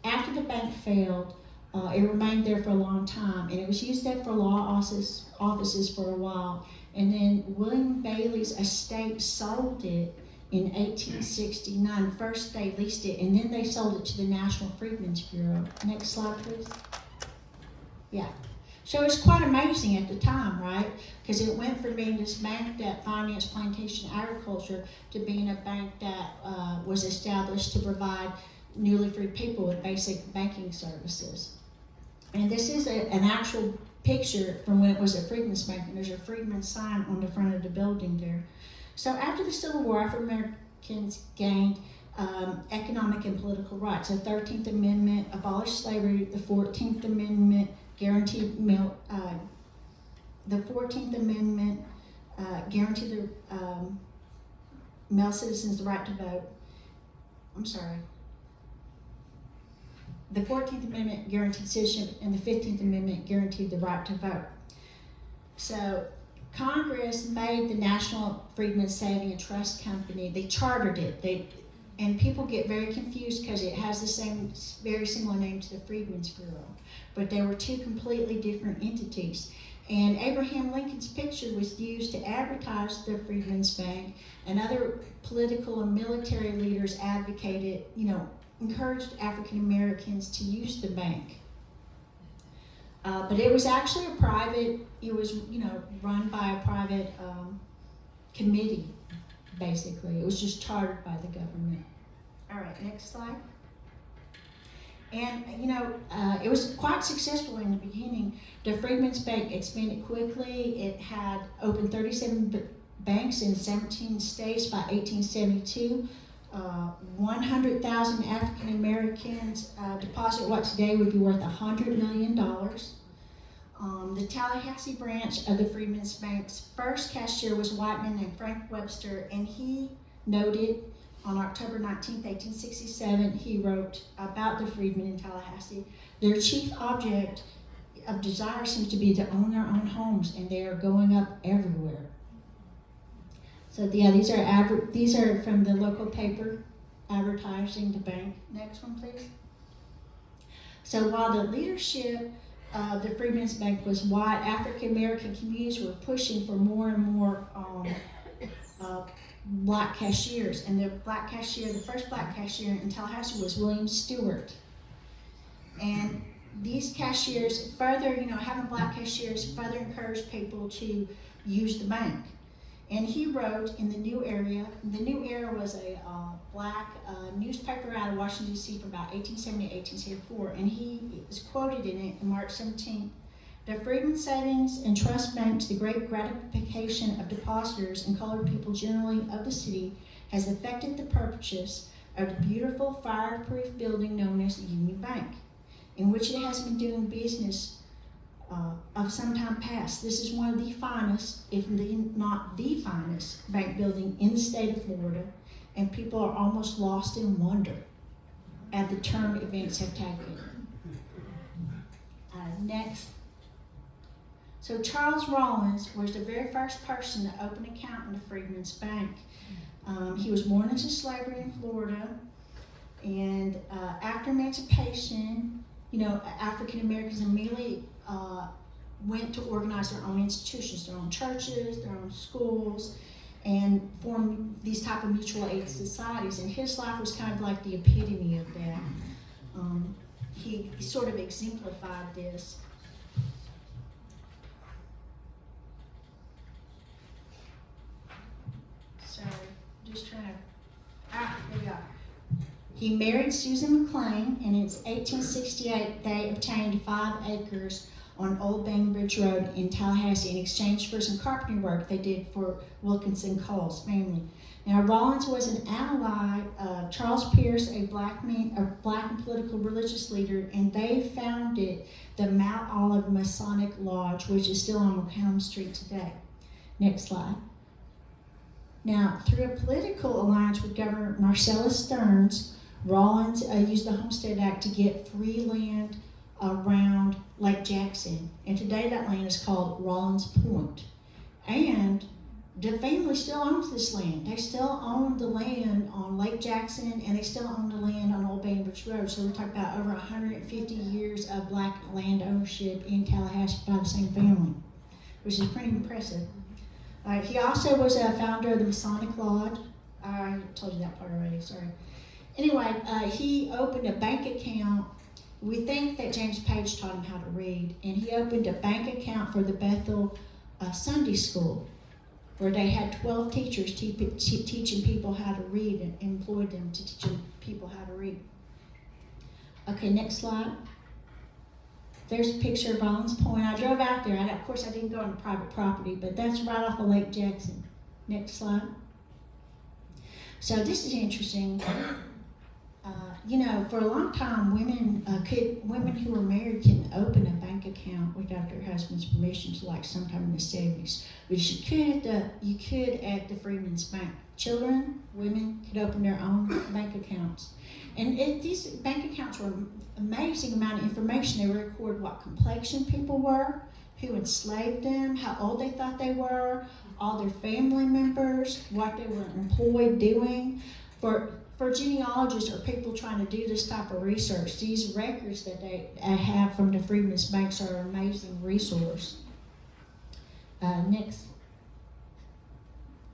after the bank failed, it remained there for a long time, and it was used there for law offices for a while. And then William Bailey's estate sold it in 1869. First they leased it, and then they sold it to the National Freedmen's Bureau. Next slide, please. Yeah. So it's quite amazing at the time, right? Because it went from being this bank that financed plantation agriculture to being a bank that was established to provide newly freed people with basic banking services. And this is an actual picture from when it was a Freedmen's Bank, and there's a Freedman sign on the front of the building there. So after the Civil War, African Americans gained economic and political rights. The 13th Amendment abolished slavery. The 14th Amendment guaranteed the 14th Amendment guaranteed the male citizens the right to vote. I'm sorry. The 14th Amendment guaranteed citizenship, and the 15th Amendment guaranteed the right to vote. So Congress made the National Freedmen Saving and Trust Company. They chartered it. And people get very confused because it has the same, very similar name to the Freedmen's Bureau. But they were two completely different entities. And Abraham Lincoln's picture was used to advertise the Freedmen's Bank, and other political and military leaders advocated, encouraged African Americans to use the bank. But it was actually it was run by a private committee, basically. It was just chartered by the government. All right, next slide. And, it was quite successful in the beginning. The Freedmen's Bank expanded quickly. It had opened 37 banks in 17 states by 1872. 100,000 African Americans deposit what today would be worth $100 million. The Tallahassee branch of the Freedmen's Bank's first cashier was a white man named Frank Webster, and he noted on October 19, 1867, he wrote about the freedmen in Tallahassee. Their chief object of desire seems to be to own their own homes, and they are going up everywhere. So yeah, these are from the local paper advertising the bank. Next one, please. So while the leadership of the Freedmen's Bank was white, African American communities were pushing for more and more black cashiers. And the first black cashier in Tallahassee was William Stewart. And these cashiers further, having black cashiers further encouraged people to use the bank. And he wrote in the New Era was a black newspaper out of Washington, D.C. from about 1870 to 1874, and he is quoted in it on March 17th. The Freedmen Savings and Trust Bank, to the great gratification of depositors and colored people generally of the city, has effected the purchase of the beautiful fireproof building known as the Union Bank, in which it has been doing business of some time past. This is one of the finest, if not the finest, bank building in the state of Florida, and people are almost lost in wonder at the turn events have taken. Next. So Charles Rawlins was the very first person to open an account in the Freedmen's Bank. He was born into slavery in Florida, and after emancipation, African Americans immediately went to organize their own institutions, their own churches, their own schools, and form these type of mutual aid societies. And his life was kind of like the epitome of that. He sort of exemplified this. So, just trying to, here we are. He married Susan McLean, and in 1868 they obtained 5 acres on Old Bainbridge Road in Tallahassee in exchange for some carpentry work they did for Wilkinson Cole's family. Now, Rawlins was an ally of Charles Pierce, a black and political religious leader, and they founded the Mount Olive Masonic Lodge, which is still on McCollum Street today. Next slide. Now, through a political alliance with Governor Marcellus Stearns, Rawlins used the Homestead Act to get free land around Lake Jackson, and today that land is called Rawlins Point. And the family still owns this land. They still own the land on Lake Jackson, and they still own the land on Old Bainbridge Road. So we're talking about over 150 years of black land ownership in Tallahassee by the same family, which is pretty impressive. He also was a founder of the Masonic Lodge. I told you that part already, sorry. Anyway, he opened a bank account. We think that James Page taught him how to read, and he opened a bank account for the Bethel Sunday School, where they had 12 teachers teaching people how to read and employed them to teach people how to read. Okay, next slide. There's a picture of Rawlins Point. I drove out there. Of course, I didn't go on private property, but that's right off of Lake Jackson. Next slide. So this is interesting. For a long time, women who were married can open a bank account without their husband's permission to sometime in the 70s. But you could at the Freedmen's Bank. Children, women could open their own bank accounts. And these bank accounts were an amazing amount of information. They record what complexion people were, who enslaved them, how old they thought they were, all their family members, what they were employed doing. For genealogists or people trying to do this type of research, these records that they have from the Freedmen's Banks are an amazing resource. Next.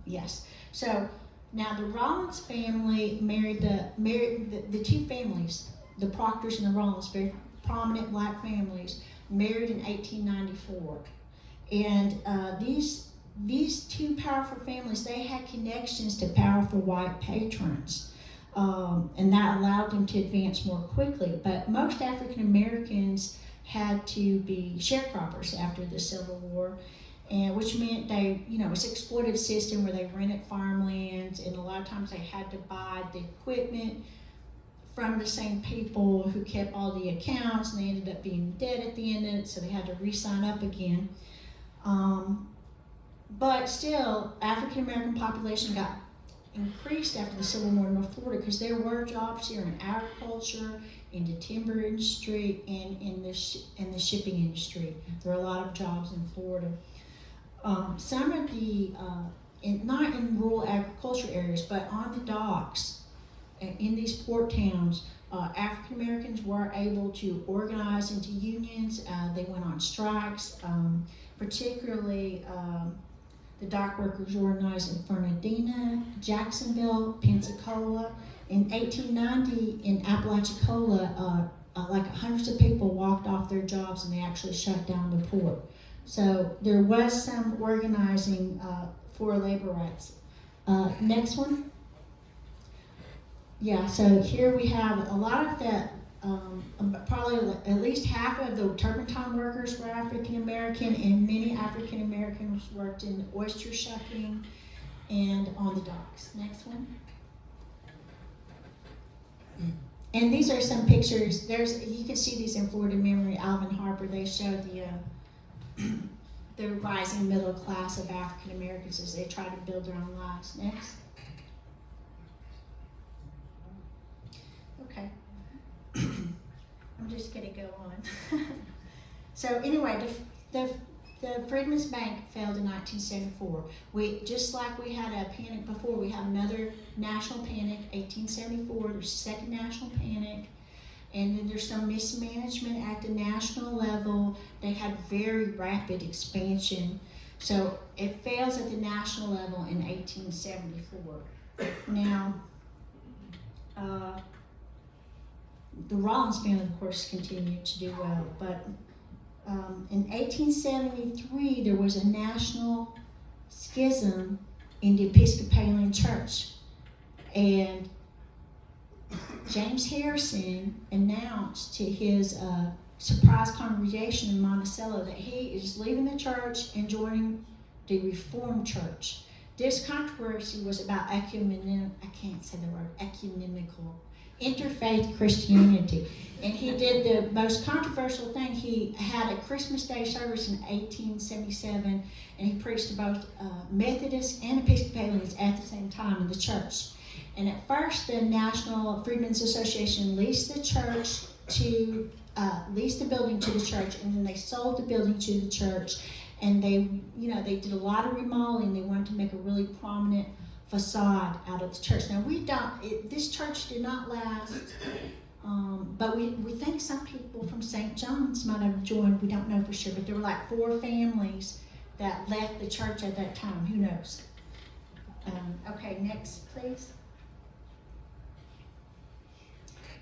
Yes. So now the Rawlins family married the two families, the Proctors and the Rawlins, very prominent black families, married in 1894. And these two powerful families, they had connections to powerful white patrons. And that allowed them to advance more quickly. But most African Americans had to be sharecroppers after the Civil War, and which meant it's an exploitive system where they rented farmlands, and a lot of times they had to buy the equipment from the same people who kept all the accounts, and they ended up being dead at the end of it, so they had to re-sign up again. But still, African American population got increased after the Civil War in North Florida because there were jobs here in agriculture, in the timber industry, and in the shipping industry. There were a lot of jobs in Florida. Some of the not in rural agriculture areas, but on the docks, in these port towns, African Americans were able to organize into unions. They went on strikes, particularly the dock workers organized in Fernandina, Jacksonville, Pensacola. In 1890, in Apalachicola, like hundreds of people walked off their jobs and they actually shut down the port. So there was some organizing for labor rights. Next one. Yeah, so here we have a lot of the, probably at least half of the turpentine workers were African American, and many African Americans worked in oyster shucking and on the docks. Next one. And these are some pictures. You can see these in Florida Memory, Alvin Harper. They show the rising middle class of African Americans as they try to build their own lives. Next. Okay. I'm just gonna go on. So anyway, the Freedmen's Bank failed in 1974. Just like we had a panic before, we had another national panic, 1874. There's a second national panic, and then there's some mismanagement at the national level. They had very rapid expansion, so it fails at the national level in 1874. Now, the Rollins family, of course, continued to do well, but in 1873, there was a national schism in the Episcopalian Church, and James Harrison announced to his surprise congregation in Monticello that he is leaving the church and joining the Reformed Church. This controversy was about ecumenical interfaith Christianity. And he did the most controversial thing. He had a Christmas Day service in 1877, and he preached to both Methodists and Episcopalians at the same time in the church. And at first, the National Freedmen's Association leased the building to the church, and then they sold the building to the church. And they did a lot of remodeling. They wanted to make a really prominent facade out of the church. Now this church did not last, but we think some people from St. John's might have joined. We don't know for sure, but there were like 4 families that left the church at that time. Who knows? Okay, next, please.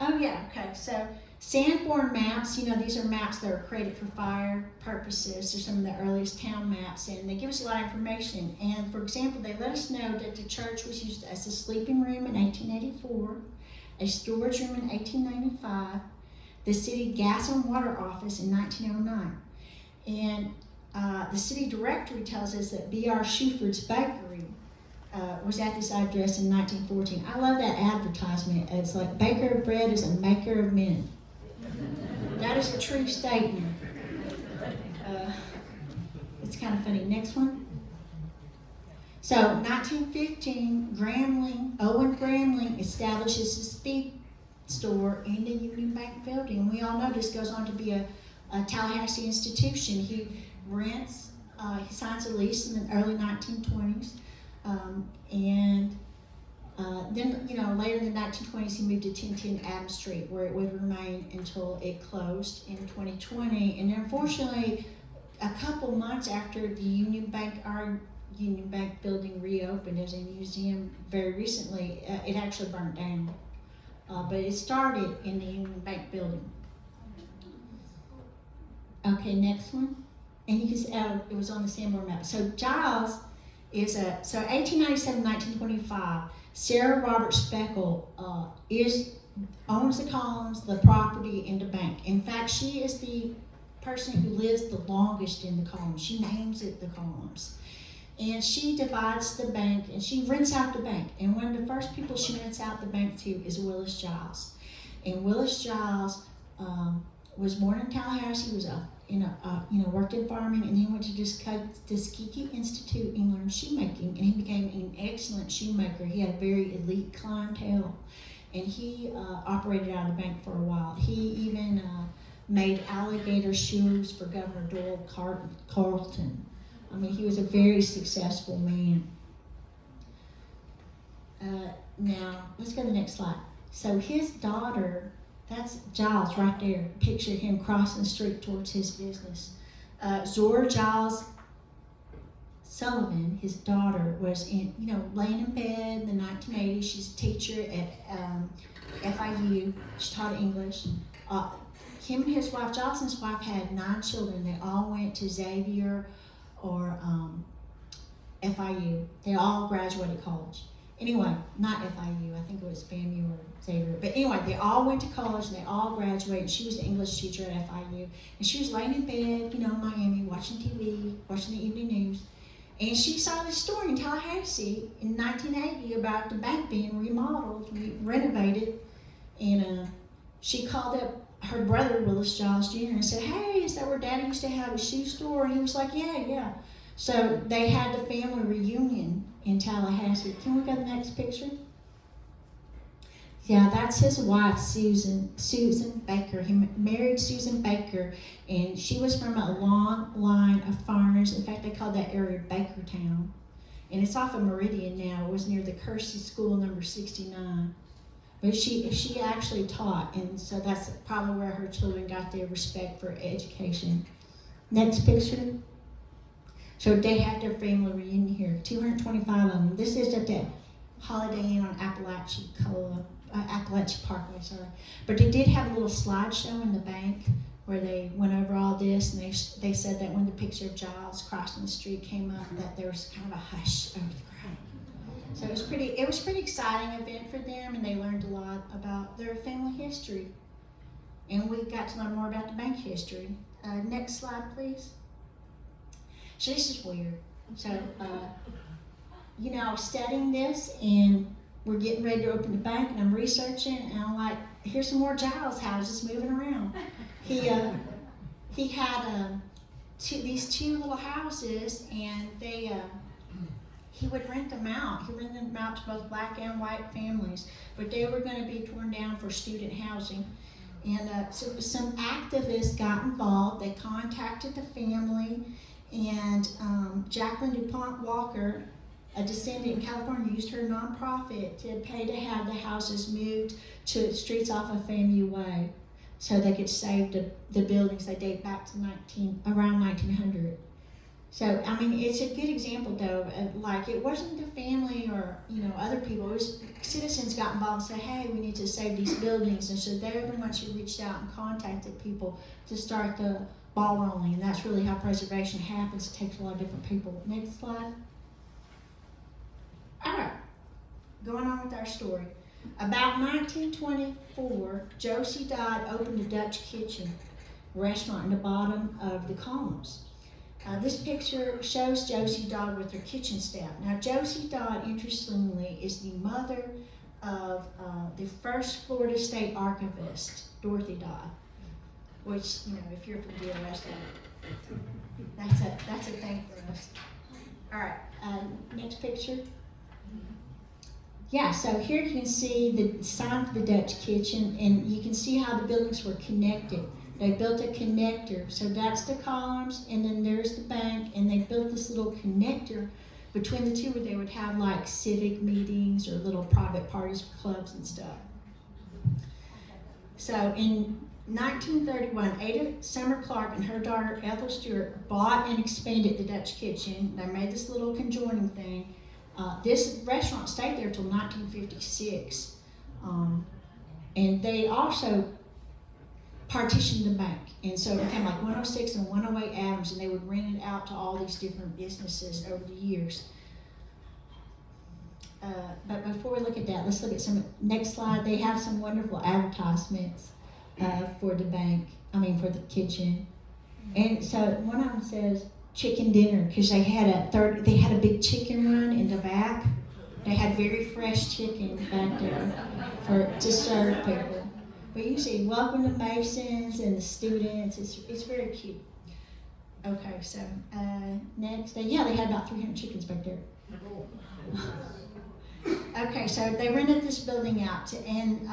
Oh yeah, okay, so Sanborn maps, these are maps that are created for fire purposes. They're some of the earliest town maps, and they give us a lot of information. And for example, they let us know that the church was used as a sleeping room in 1884, a storage room in 1895, the city gas and water office in 1909. And the city directory tells us that B.R. Shuford's Bakery was at this address in 1914. I love that advertisement. It's like, baker of bread is a maker of men. That is a true statement. It's kind of funny. Next one. So, 1915, Owen Gramling establishes his speed store in the Union Bank building. We all know this goes on to be a Tallahassee institution. He rents, he signs a lease in the early 1920s, and then, later in the 1920s, he moved to 1010 Adams Street, where it would remain until it closed in 2020. And unfortunately, a couple months after our Union Bank building reopened as a museum very recently, it actually burned down. But it started in the Union Bank building. Okay, next one. And you can see, it was on the Sanborn map. So Giles is 1897, 1925, Sarah Roberts Speckle owns the columns, the property, and the bank. In fact, she is the person who lives the longest in the columns. She names it the columns. And she divides the bank, and she rents out the bank. And one of the first people she rents out the bank to is Willis Giles. And Willis Giles was born in Tallahassee, was worked in farming, and he went to Tuskegee Institute and learned shoemaking, and he became an excellent shoemaker. He had a very elite clientele, and he operated out of the bank for a while. He even made alligator shoes for Governor Doyle Carleton. I mean, he was a very successful man. Now, let's go to the next slide. So his daughter, that's Giles right there. Picture him crossing the street towards his business. Zora Giles Sullivan, his daughter, was laying in bed in the 1980s. She's a teacher at FIU. She taught English. Him and his wife, Giles and his wife, had 9 children. They all went to Xavier or FIU. They all graduated college. Anyway, not FIU, I think it was FAMU or Xavier. But anyway, they all went to college and they all graduated. She was an English teacher at FIU. And she was laying in bed, in Miami, watching TV, watching the evening news. And she saw this story in Tallahassee in 1980 about the bank being remodeled, renovated. And she called up her brother, Willis Giles Jr., and said, "Hey, is that where Daddy used to have a shoe store?" And he was like, yeah. So they had the family reunion in Tallahassee. Can we go to the next picture? Yeah, that's his wife, Susan Baker. He married Susan Baker, and she was from a long line of farmers. In fact, they called that area Bakertown. And it's off of Meridian now. It was near the Kersey School, number 69. But she actually taught, and so that's probably where her children got their respect for education. Next picture. So they had their family reunion here, 225 of them. This is at the Holiday Inn on Appalachia Parkway, sorry. But they did have a little slideshow in the bank where they went over all this, and they said that when the picture of Giles crossing the street came up, that there was kind of a hush over the crowd. So it was pretty exciting event for them, and they learned a lot about their family history. And we got to learn more about the bank history. Next slide, please. So this is weird. So, I was studying this, and we're getting ready to open the bank, and I'm researching, and I'm like, here's some more Giles houses moving around. He had these 2 little houses, and he would rent them out. He rented them out to both black and white families, but they were going to be torn down for student housing. And so some activists got involved. They contacted the family, and Jacqueline DuPont Walker, a descendant in California, used her nonprofit to pay to have the houses moved to streets off of FAMU Way so they could save the buildings. They date back to around 1900. So, it's a good example, though, of, it wasn't the family or, other people. It was citizens got involved and said, hey, we need to save these buildings. And so they're the ones who reached out and contacted people to start the ball rolling. And that's really how preservation happens. It takes a lot of different people. Next slide. All right, going on with our story. About 1924, Josie Dodd opened a Dutch kitchen restaurant in the bottom of the columns. This picture shows Josie Dodd with her kitchen staff. Now, Josie Dodd, interestingly, is the mother of the first Florida State Archivist, Dorothy Dodd, which, if you're from DOS, that's a thing for us. All right, next picture. Yeah, so here you can see the sign for the Dutch kitchen, and you can see how the buildings were connected. They built a connector, so that's the columns, and then there's the bank, and they built this little connector between the two where they would have civic meetings or little private parties for clubs and stuff. So in 1931, Ada Summer Clark and her daughter Ethel Stewart bought and expanded the Dutch kitchen. They made this little conjoining thing. This restaurant stayed there till 1956, and they also partitioned the bank, and so it became 106 and 108 Adams, and they would rent it out to all these different businesses over the years. But before we look at that, let's look at next slide. They have some wonderful advertisements for the bank, for the kitchen. And so one of them says chicken dinner, because they had a big chicken run in the back. They had very fresh chicken back there to serve people. But you see, welcome to Masons and the students. It's very cute. Okay, so next, they had about 300 chickens back there. Okay, so they rented this building out, and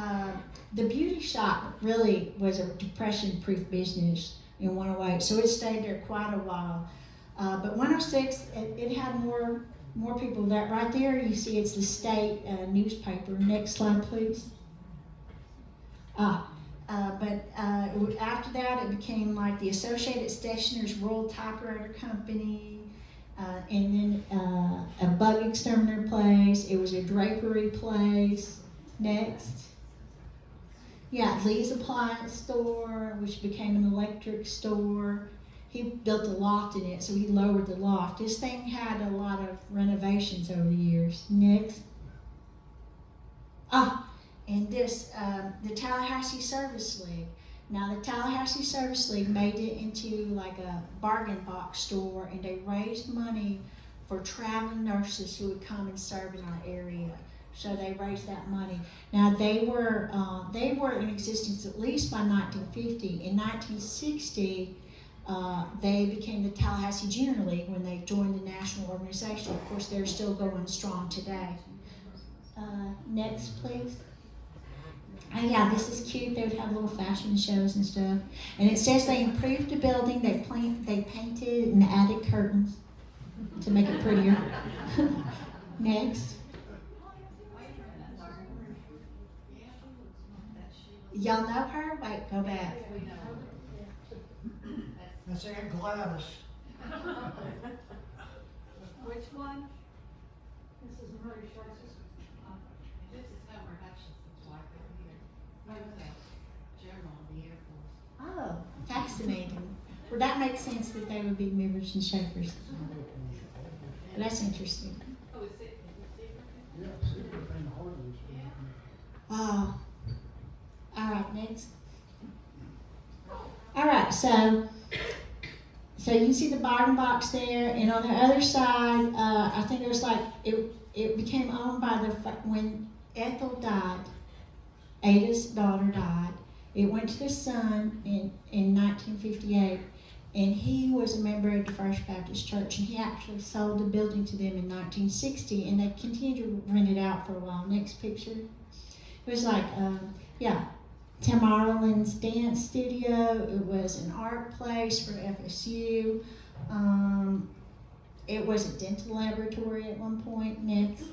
the beauty shop really was a depression-proof business in 108, so it stayed there quite a while. But 106, it had more more people. That right there, you see it's the state newspaper. Next slide, please. After that, it became like the Associated Stationers Rural Typewriter Company, and then a bug exterminator place. It was a drapery place. Next. Yeah, Lee's Appliance Store, which became an electric store. He built a loft in it, so he lowered the loft. This thing had a lot of renovations over the years. Next. And this, the Tallahassee Service League. Now, the Tallahassee Service League made it into like a bargain box store, and they raised money for traveling nurses who would come and serve in our area. So they raised that money. Now, they were in existence at least by 1950. In 1960, they became the Tallahassee Junior League when they joined the national organization. Of course, they're still going strong today. Next, please. Oh yeah, this is cute. They would have little fashion shows and stuff. And it says they improved the building. They painted and added curtains to make it prettier. Next. Y'all know her? Wait, go back. That's Aunt Gladys. Which one? This is Homer Hutchinson's wife right here. He was a general in the Air Force. Oh, fascinating. Well, that makes sense that they would be movers and shakers. That's interesting. Oh, is it? Yeah, secret thing, Hearn. Oh. All right, next. All right, so you can see the bottom box there, and on the other side, I think it was like it became owned by when Ethel died, Ada's daughter died. It went to the son in 1958, and he was a member of the First Baptist Church, and he actually sold the building to them in 1960, and they continued to rent it out for a while. Next picture. It was like, Tim Ireland's dance studio. It was an art place for FSU. It was a dental laboratory at one point. Next.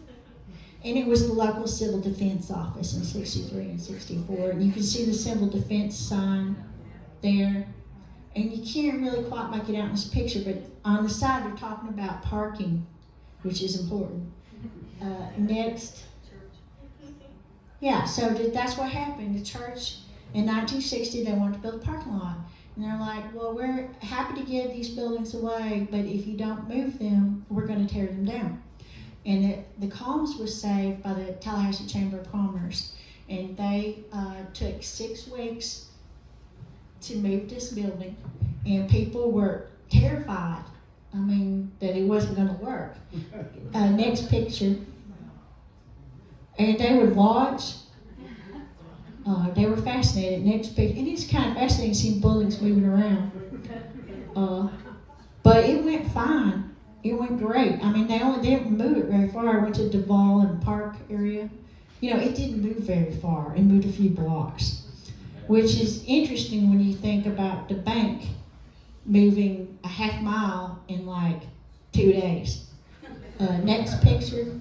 And it was the local civil defense office in 63 and 64. And you can see the civil defense sign there. And you can't really quite make it out in this picture, but on the side they're talking about parking, which is important. Next. Yeah, so that's what happened. The church, in 1960, they wanted to build a parking lot. And they're like, well, we're happy to give these buildings away, but if you don't move them, we're going to tear them down. And the columns was saved by the Tallahassee Chamber of Commerce. And they took 6 weeks to move this building. And people were terrified, that it wasn't going to work. Next picture. And they would watch. They were fascinated. Next picture. And it's kind of fascinating seeing buildings moving around. But it went fine. It went great. They didn't move it very far. I went to Duval and Park area. It didn't move very far. It moved a few blocks. Which is interesting when you think about the bank moving a half mile in like 2 days. Next picture.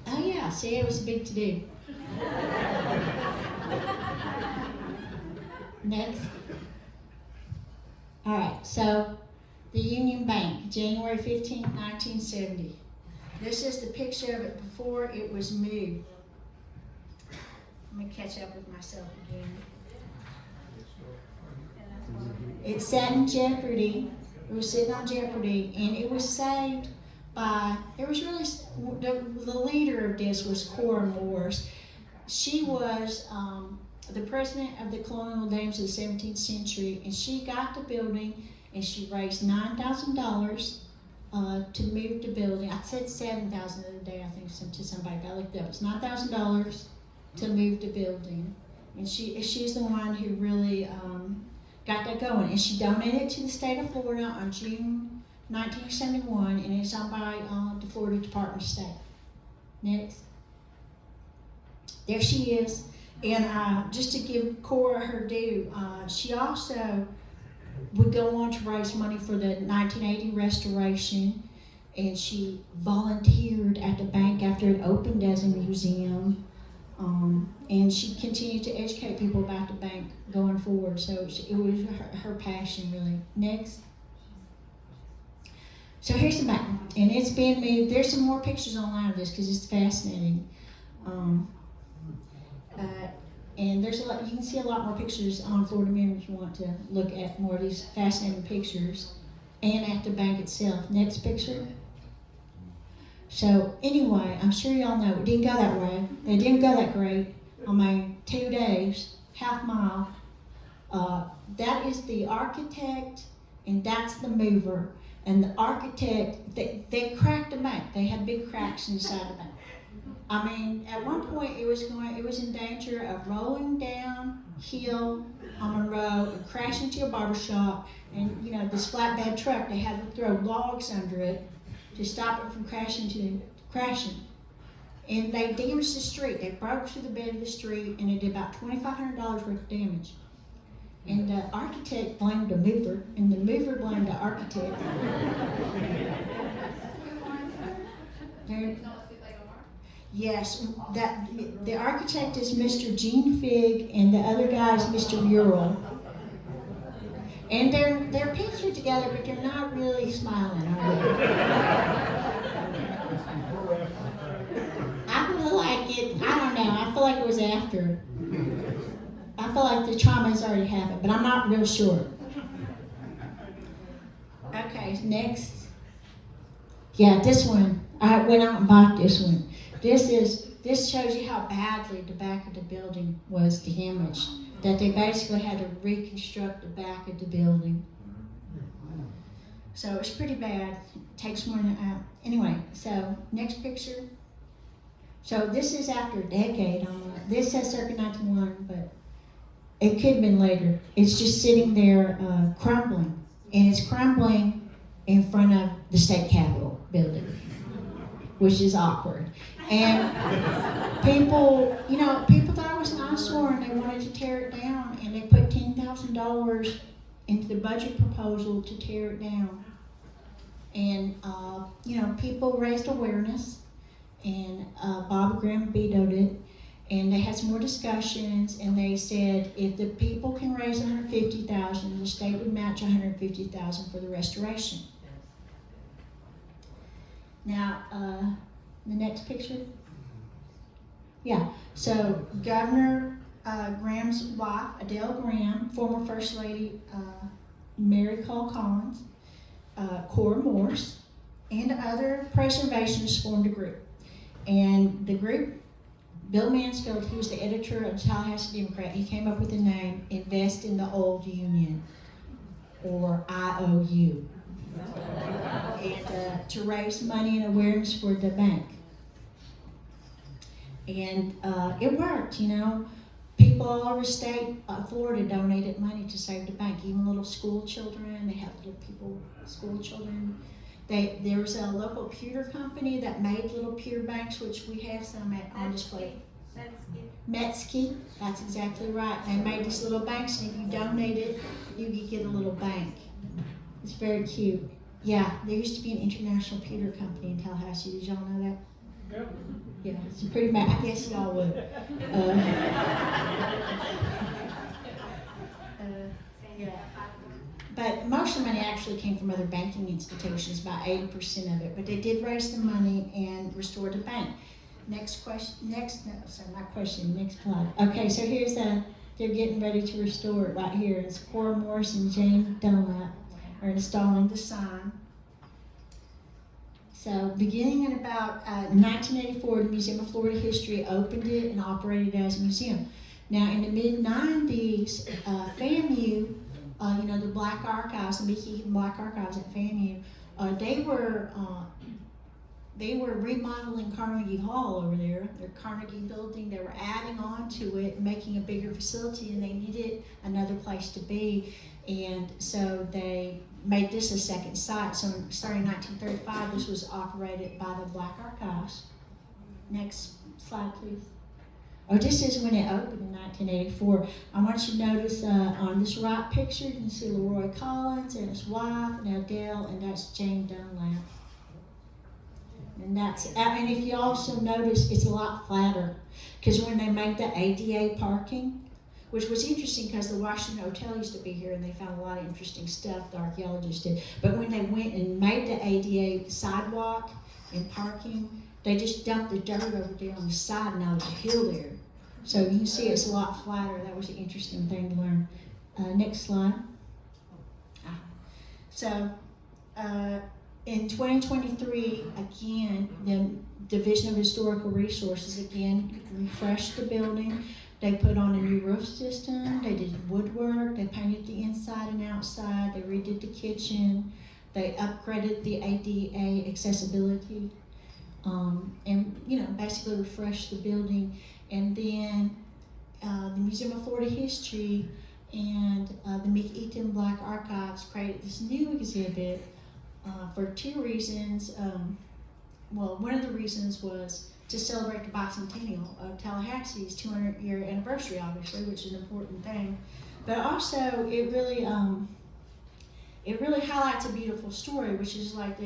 Oh yeah, see, it was a big to-do. Next. All right, so the Union Bank, January 15, 1970. This is the picture of it before it was moved. Let me catch up with myself again. It sat in jeopardy. It was sitting on jeopardy, and it was saved by, it was really, the leader of this was Cora Morse. She was the president of the colonial dames of the 17th century, and she got the building, and she raised $9,000 to move the building. I said $7,000 the other day, I think, to somebody, but I looked up. It's $9,000 to move the building, and she's the one who really got that going, and she donated it to the state of Florida on June 1971, and it's owned by the Florida Department of State. Next. There she is. And just to give Cora her due, she also would go on to raise money for the 1980 restoration. and she volunteered at the bank after it opened as a museum. And she continued to educate people about the bank going forward. So it was her passion, really. Next. So here's the bank, and it's been moved. There's some more pictures online of this because it's fascinating. And there's a lot. You can see a lot more pictures on Florida Mirror if you want to look at more of these fascinating pictures, and at the bank itself. Next picture. So anyway, I'm sure y'all know it didn't go that way. It didn't go that great. I mean, 2 days, half mile. That is the architect, and that's the mover. And the architect, they cracked the bank. They had big cracks inside the bank. I mean, at one point it was in danger of rolling downhill on Monroe and crashing into a barbershop. And you know, this flatbed truck, they had to throw logs under it to stop it from crashing. And they damaged the street. They broke through the bed of the street, and it did about $2,500 worth of damage. And the architect blamed the mover, and the mover blamed the architect. Yes, the architect is Mr. Gene Fig, and the other guy is Mr. Mural. And they're pictured together, but they're not really smiling, are they? I feel like it, I don't know, I feel like it was after. I feel like the trauma has already happened, but I'm not real sure. Okay, next. Yeah, this one. I went out and bought this one. This shows you how badly the back of the building was damaged. That they basically had to reconstruct the back of the building. So it's pretty bad. It takes more than anyway, so next picture. So this is after a decade on it. This says circa 1901, but it could have been later. It's just sitting there crumbling. And it's crumbling in front of the state capitol building, which is awkward. And people thought it was an eyesore and they wanted to tear it down, and they put $10,000 into the budget proposal to tear it down. And, people raised awareness, and Bob Graham vetoed it. And they had some more discussions, and they said if the people can raise $150,000, the state would match $150,000 for the restoration. Now, the next picture. Yeah. So Governor Graham's wife, Adele Graham, former First Lady Mary Cole Collins, Cora Morse, and other preservationists formed a group. And the group, Bill Mansfield, he was the editor of the Tallahassee Democrat, he came up with the name Invest in the Old Union, or IOU, and to raise money and awareness for the bank. And it worked, People all over the state of Florida donated money to save the bank, even little school children. They have school children. There was a local pewter company that made little pewter banks, which we have some on display. Metzke, that's exactly right. They made these little banks, and if you donated, you could get a little bank. It's very cute. Yeah, there used to be an international pewter company in Tallahassee. Did y'all know that? Yep. Yeah, it's pretty much, I guess y'all would. Yeah. But most of the money actually came from other banking institutions, about 80% of it. But they did raise the money and restore the bank. Next slide. Okay, so here's they're getting ready to restore it right here. It's Cora Morse and Jane Dunlap are installing the sign. So beginning in about 1984, the Museum of Florida History opened it and operated as a museum. Now in the mid-90s, FAMU, the Black Archives, the Mickey Black Archives at FAMU, they were remodeling Carnegie Hall over there, their Carnegie building. They were adding on to it, making a bigger facility, and they needed another place to be. And so they made this a second site. So starting in 1935, this was operated by the Black Archives. Next slide, please. Oh, this is when it opened in 1984. I want you to notice on this right picture, you can see Leroy Collins and his wife, and Adele, and that's Jane Dunlap. And and if you also notice, it's a lot flatter. Because when they made the ADA parking, which was interesting because the Washington Hotel used to be here and they found a lot of interesting stuff, the archaeologists did. But when they went and made the ADA sidewalk and parking, they just dumped the dirt over there on the side and now there's a hill there. So you can see it's a lot flatter. That was an interesting thing to learn. Next slide. So, in 2023, again, the Division of Historical Resources again refreshed the building. They put on a new roof system, they did woodwork, they painted the inside and outside, they redid the kitchen, they upgraded the ADA accessibility, and basically refreshed the building. And then the Museum of Florida History and the McEaton Black Archives created this new exhibit for two reasons. One of the reasons was to celebrate the bicentennial of Tallahassee's 200-year anniversary, obviously, which is an important thing. But also, it really highlights a beautiful story, which is like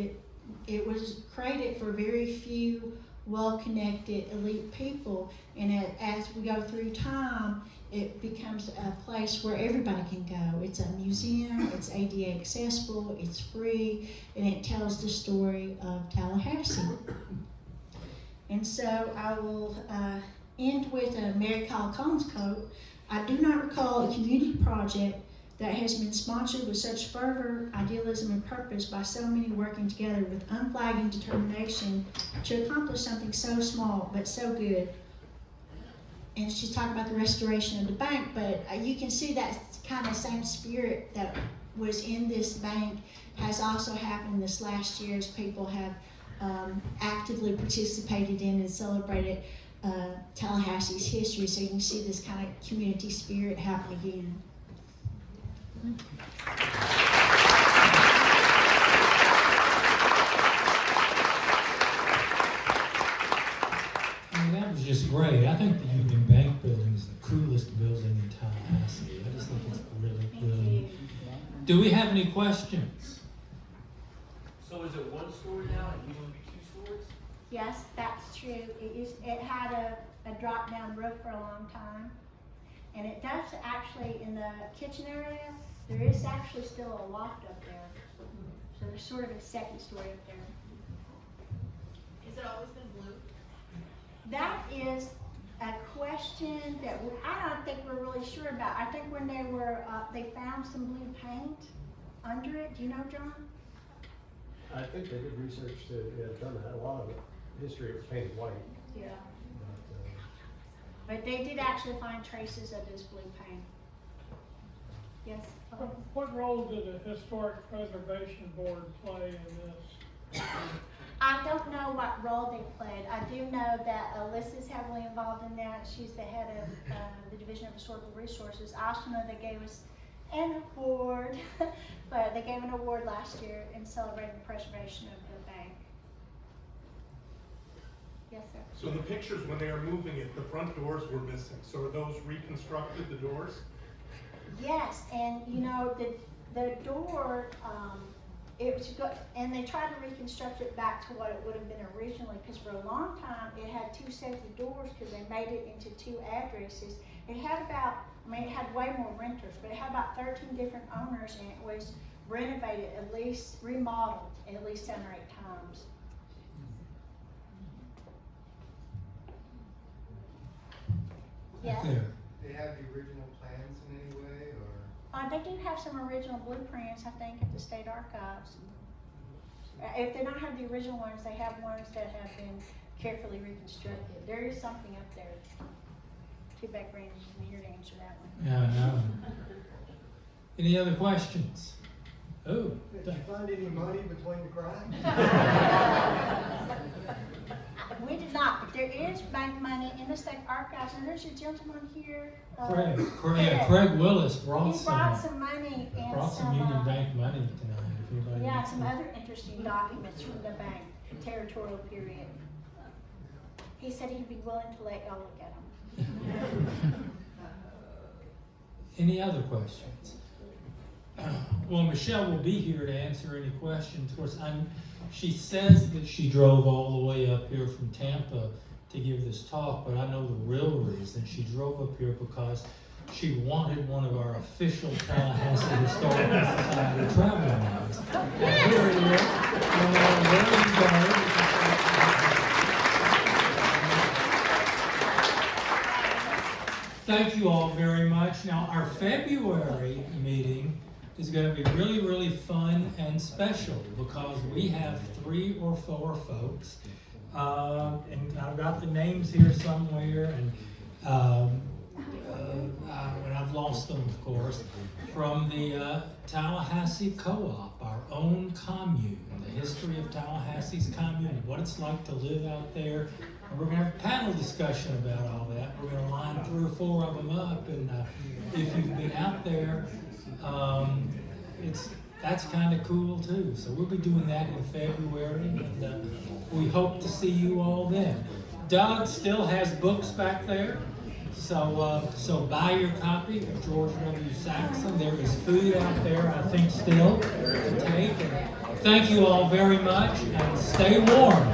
it was created for very few well-connected elite people, and as we go through time, it becomes a place where everybody can go. It's a museum, it's ADA accessible, it's free, and it tells the story of Tallahassee. And so I will end with a Mary Kyle Collins quote. I do not recall a community project that has been sponsored with such fervor, idealism, and purpose by so many working together with unflagging determination to accomplish something so small but so good. And she's talking about the restoration of the bank, but you can see that kind of same spirit that was in this bank has also happened this last year as people have actively participated in and celebrated Tallahassee's history. So you can see this kind of community spirit happen again. That was just great. I think the Union Bank building is the coolest building in Tallahassee. I just think it's really. Do we have any questions? So is it one story now? It used to be 2 stories? Yes, that's true. It had a drop-down roof for a long time. And it does actually, in the kitchen area, there is actually still a loft up there. So there's sort of a second story up there. Has it always been blue? That is a question that I don't think we're really sure about. I think when they found some blue paint under it. Do you know, John? I think they did research to determine that a lot of the history was painted white. Yeah. But they did actually find traces of this blue paint. Yes? What role did the Historic Preservation Board play in this? I don't know what role they played. I do know that Alyssa's heavily involved in that. She's the head of the Division of Historical Resources. I also know they gave us an award, but they gave an award last year in celebrating the preservation of the bank. Yes, sir. So the pictures, when they were moving it, the front doors were missing. So are those reconstructed, the doors? Yes, and you know, the door, it was good, and they tried to reconstruct it back to what it would have been originally, because for a long time, it had 2 sets of doors, because they made it into 2 addresses. It had it had way more renters, but it had about 13 different owners, and it was renovated, remodeled at least 7 or 8 times. Yes. They have the original plans in any way, or? They do have some original blueprints, I think, at the state archives. If they don't have the original ones, they have ones that have been carefully reconstructed. There is something up there. Too bad Brandon isn't here to answer that one. Yeah, I know. Any other questions? Oh. Did you find any money between the cracks? We did not, but there is bank money in the state archives, and there's a gentleman here. Craig Willis brought some money and brought some Union Bank money tonight. If anybody needs some other interesting documents from the bank, territorial period. He said he'd be willing to let y'all look at them. Any other questions? Well, Michelle will be here to answer any questions. Of course, she says that she drove all the way up here from Tampa to give this talk, but I know the real reason. She drove up here because she wanted one of our official Tallahassee Historical Society travel mugs. And here it is. There you go. Thank you all very much. Now, our February meeting is going to be really, really fun and special because we have 3 or 4 folks, and I've got the names here somewhere, and I've lost them, of course, from the Tallahassee Co-op, our own commune, the history of Tallahassee's commune, what it's like to live out there. And we're going to have a panel discussion about all that. We're going to line 3 or 4 of them up, and if you've been out there, that's kind of cool too. So we'll be doing that in February, and we hope to see you all then. Doug still has books back there, so buy your copy of George W. Saxon. There is food out there, I think, still to take. And thank you all very much, and stay warm.